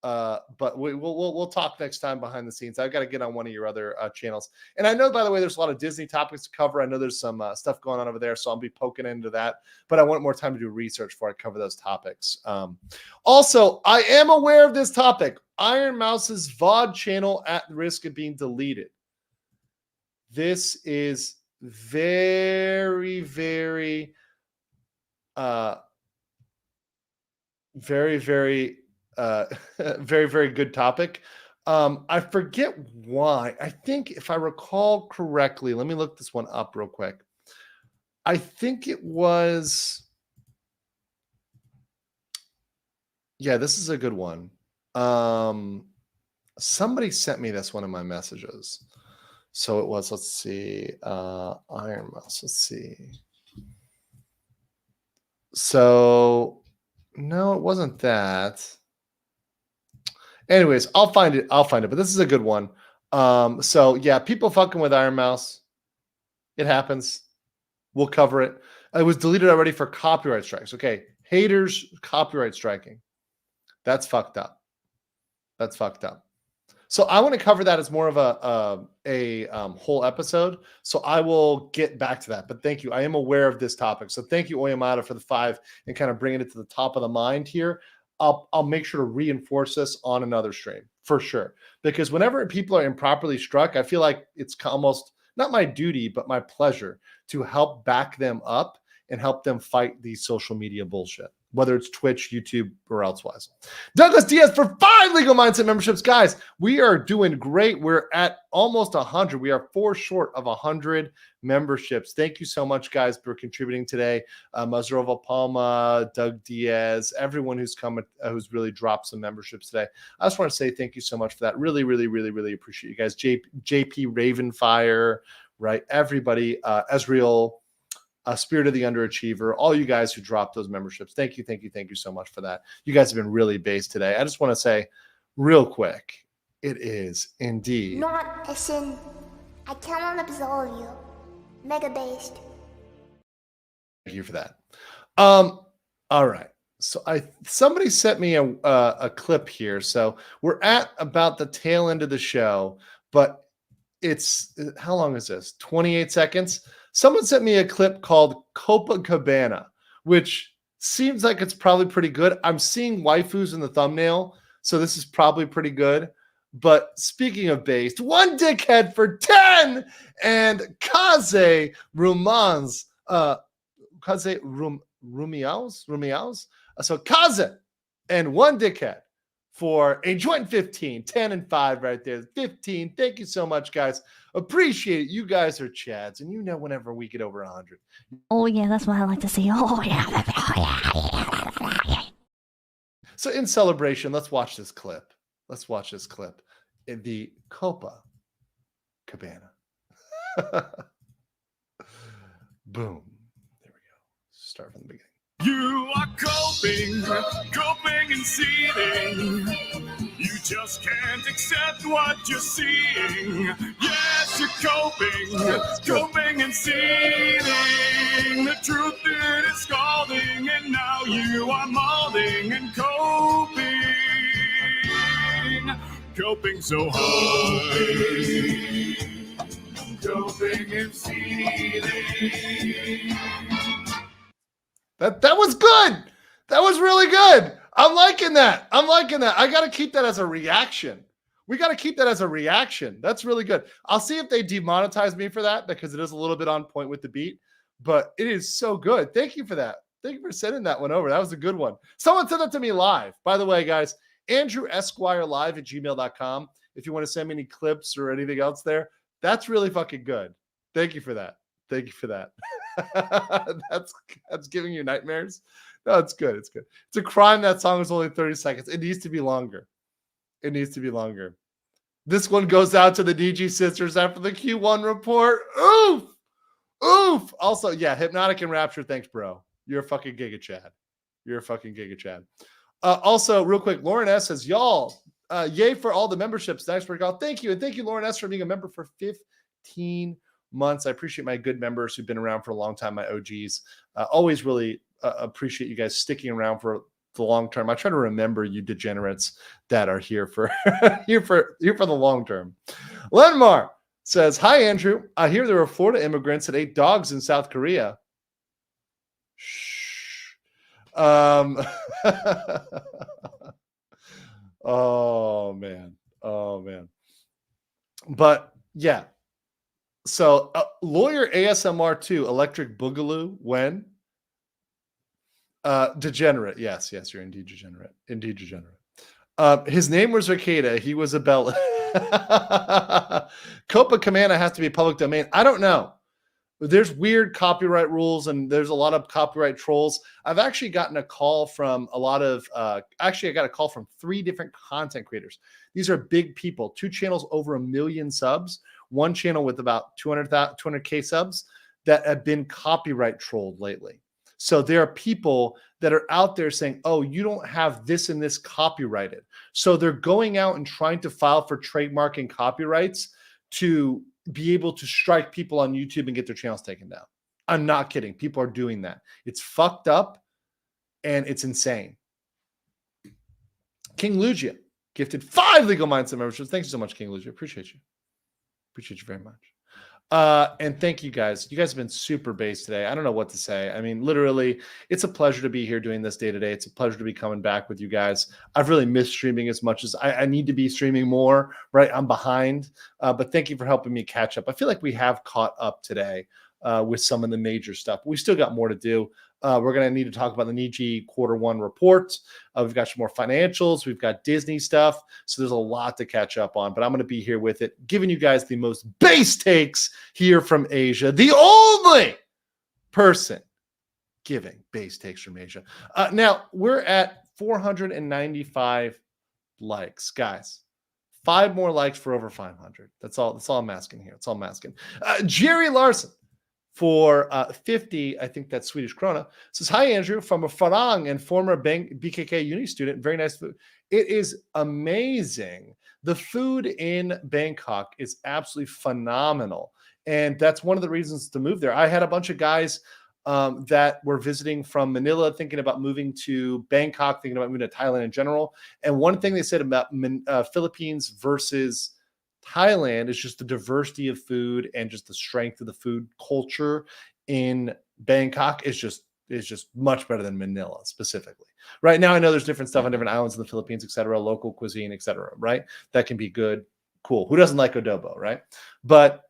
But we'll talk next time behind the scenes. I've got to get on one of your other channels. And I know, by the way, there's a lot of Disney topics to cover. I know there's some stuff going on over there, so I'll be poking into that. But I want more time to do research before I cover those topics. Also, I am aware of this topic. Iron Mouse's VOD channel at risk of being deleted. This is very, very, very, very very, very good topic. I forget why. I think if I recall correctly, let me look this one up real quick. I think it was, yeah, this is a good one. Somebody sent me this one in my messages. So it was, let's see, Iron Mouse, let's see. So, no, it wasn't that. Anyways, I'll find it. But this is a good one. So yeah, people fucking with Iron Mouse. It happens. We'll cover it. It was deleted already for copyright strikes. Okay, haters copyright striking. That's fucked up. So I want to cover that as more of a whole episode. So I will get back to that. But thank you. I am aware of this topic. So thank you, Oyamada, for the 5 and kind of bringing it to the top of the mind here. I'll make sure to reinforce this on another stream for sure. Because whenever people are improperly struck, I feel like it's almost not my duty, but my pleasure to help back them up and help them fight these social media bullshit, whether it's Twitch, YouTube, or elsewise. Douglas Diaz for 5 Legal Mindset memberships. Guys, we are doing great. We're at almost 100. We are 4 short of 100 memberships. Thank you so much, guys, for contributing today. Mazrova Palma, Doug Diaz, everyone who's come, who's really dropped some memberships today. I just want to say thank you so much for that. Really, really, really, really appreciate you guys. JP Ravenfire, right? Everybody, Ezreal, Spirit of the Underachiever, all you guys who dropped those memberships. Thank you so much for that. You guys have been really based today. I just want to say real quick, it is indeed not a sin. I cannot absolve you. Mega based. Thank you for that. All right. So somebody sent me a clip here. So we're at about the tail end of the show, but it's, how long is this? 28 seconds. Someone sent me a clip called Copacabana, which seems like it's probably pretty good. I'm seeing waifus in the thumbnail, so this is probably pretty good. But speaking of based, one dickhead for 10 and Kaze Rumans, Kaze Rumiaus. So Kaze and one dickhead for a joint 15, 10 and 5 right there. 15. Thank you so much, guys. Appreciate it. You guys are chads, and you know whenever we get over 100. Oh, yeah, that's what I like to see. Oh, yeah. So in celebration, let's watch this clip. Let's watch this clip in the Copa Cabana. Boom. There we go. Start from the beginning. You are coping and seeding. You just can't accept what you're seeing. Yes, you're coping and seeding. The truth it is scalding, and now you are molding and coping so hard. Coping and seeding. That was good. That was really good. I'm liking that. I got to keep that as a reaction. We got to keep that as a reaction. That's really good. I'll see if they demonetize me for that because it is a little bit on point with the beat, but it is so good. Thank you for that. Thank you for sending that one over. That was a good one. Someone sent that to me live. By the way, guys, AndrewEsquire@gmail.com. If you want to send me any clips or anything else there, that's really fucking good. Thank you for that. Thank you for that. That's giving you nightmares. No, it's good. It's good. It's a crime that song is only 30 seconds. It needs to be longer. It needs to be longer. This one goes out to the DG sisters after the Q1 report. Oof. Oof. Also, yeah, Hypnotic and Rapture. Thanks, bro. You're a fucking Giga Chad. Also, real quick, Lauren S says, y'all, yay for all the memberships. Nice work out. Thank you. And thank you, Lauren S, for being a member for 15 months. I appreciate my good members who've been around for a long time, my OGs. Always really appreciate you guys sticking around for the long term. I try to remember you degenerates that are here for here for the long term. Lenmar says, hi, Andrew. I hear there were Florida immigrants that ate dogs in South Korea. Shh. Oh, man. But, yeah. So, lawyer ASMR2, Electric Boogaloo, when? Degenerate. Yes, you're indeed degenerate. His name was Rekieta. He was a bell. Copa Cabana has to be public domain. I don't know. There's weird copyright rules, and there's a lot of copyright trolls. I've actually gotten a call from a lot of, I got a call from 3 different content creators. These are big people, 2 channels over 1 million subs, 1 channel with about 200K subs that have been copyright trolled lately. So there are people that are out there saying, oh, you don't have this and this copyrighted. So they're going out and trying to file for trademark and copyrights to be able to strike people on YouTube and get their channels taken down. I'm not kidding. People are doing that. It's fucked up and it's insane. King Lugia gifted 5 Legal Mindset memberships. Thanks so much, King Lugia. Appreciate you. Appreciate you very much. And thank you guys. You guys have been super based today. I don't know what to say. I mean, literally, it's a pleasure to be here doing this day to day. It's a pleasure to be coming back with you guys. I've really missed streaming as much as I need to be streaming more, right? I'm behind, but thank you for helping me catch up. I feel like we have caught up today with some of the major stuff. We still got more to do. We're going to need to talk about the Niji Q1 report. We've got some more financials. We've got Disney stuff. So there's a lot to catch up on, but I'm going to be here with it, giving you guys the most base takes here from Asia. The only person giving base takes from Asia. Now, we're at 495 likes. Guys, 5 more likes for over 500. That's all I'm asking here. That's all I'm asking. Jerry Larson, for 50, I think that's Swedish krona, says, hi, Andrew, from a Farang and former BKK uni student. Very nice food. It is amazing. The food in Bangkok is absolutely phenomenal. And that's one of the reasons to move there. I had a bunch of guys that were visiting from Manila, thinking about moving to Bangkok, thinking about moving to Thailand in general. And one thing they said about Philippines versus Thailand is just the diversity of food and just the strength of the food culture in Bangkok is just is just much better than Manila specifically. Right now, I know there's different stuff on different islands in the Philippines, etc., local cuisine, etc., right? That can be good. Cool. Who doesn't like adobo, right? But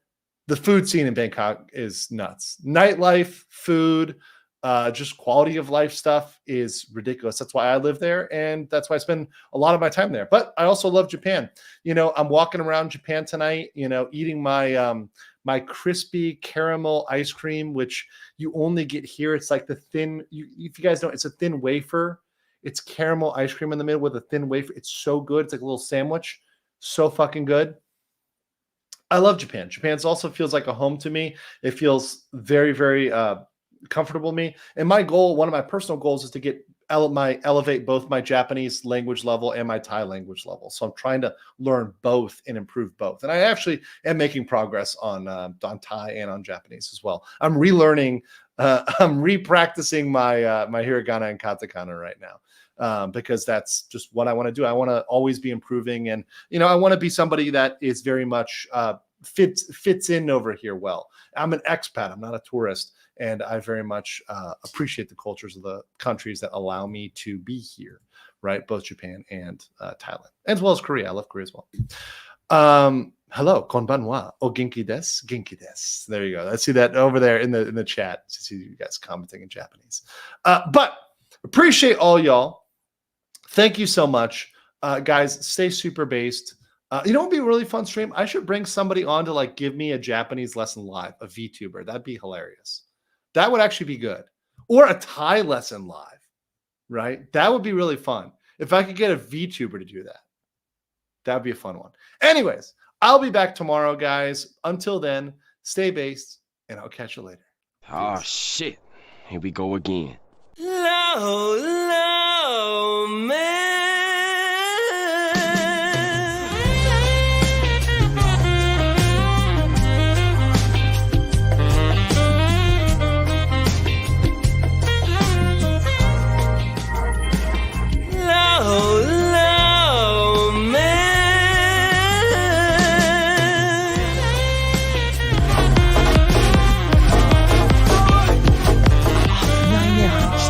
the food scene in Bangkok is nuts. Nightlife, food, just quality of life stuff is ridiculous. That's why I live there, and that's why I spend a lot of my time there. But I also love Japan. You know, I'm walking around Japan tonight, you know, eating my my crispy caramel ice cream, which you only get here. It's like the thin, if you guys know, it's a thin wafer. It's caramel ice cream in the middle with a thin wafer. It's so good. It's like a little sandwich. So fucking good. I love Japan. Japan also feels like a home to me. It feels very, very comfortable to me. And my goal, one of my personal goals, is to get elevate both my Japanese language level and my Thai language level. So I'm trying to learn both and improve both. And I actually am making progress on Thai and on Japanese as well. I'm relearning, I'm repracticing my my hiragana and katakana right now. Because that's just what I want to do. I want to always be improving, and you know, I want to be somebody that is very much fits in over here well. I'm an expat. I'm not a tourist, and I very much appreciate the cultures of the countries that allow me to be here. Right, both Japan and Thailand, as well as Korea. I love Korea as well. Hello, konbanwa. O genki desu, genki desu. There you go. I see that over there in the chat. To see you guys commenting in Japanese, but appreciate all y'all. Thank you so much, guys. Stay super based. You know what would be a really fun stream? I should bring somebody on to like give me a Japanese lesson live, a VTuber. That'd be hilarious. That would actually be good. Or a Thai lesson live, right? That would be really fun. If I could get a VTuber to do that, that would be a fun one. Anyways, I'll be back tomorrow, guys. Until then, stay based, and I'll catch you later. Oh, shit. Here we go again. Low,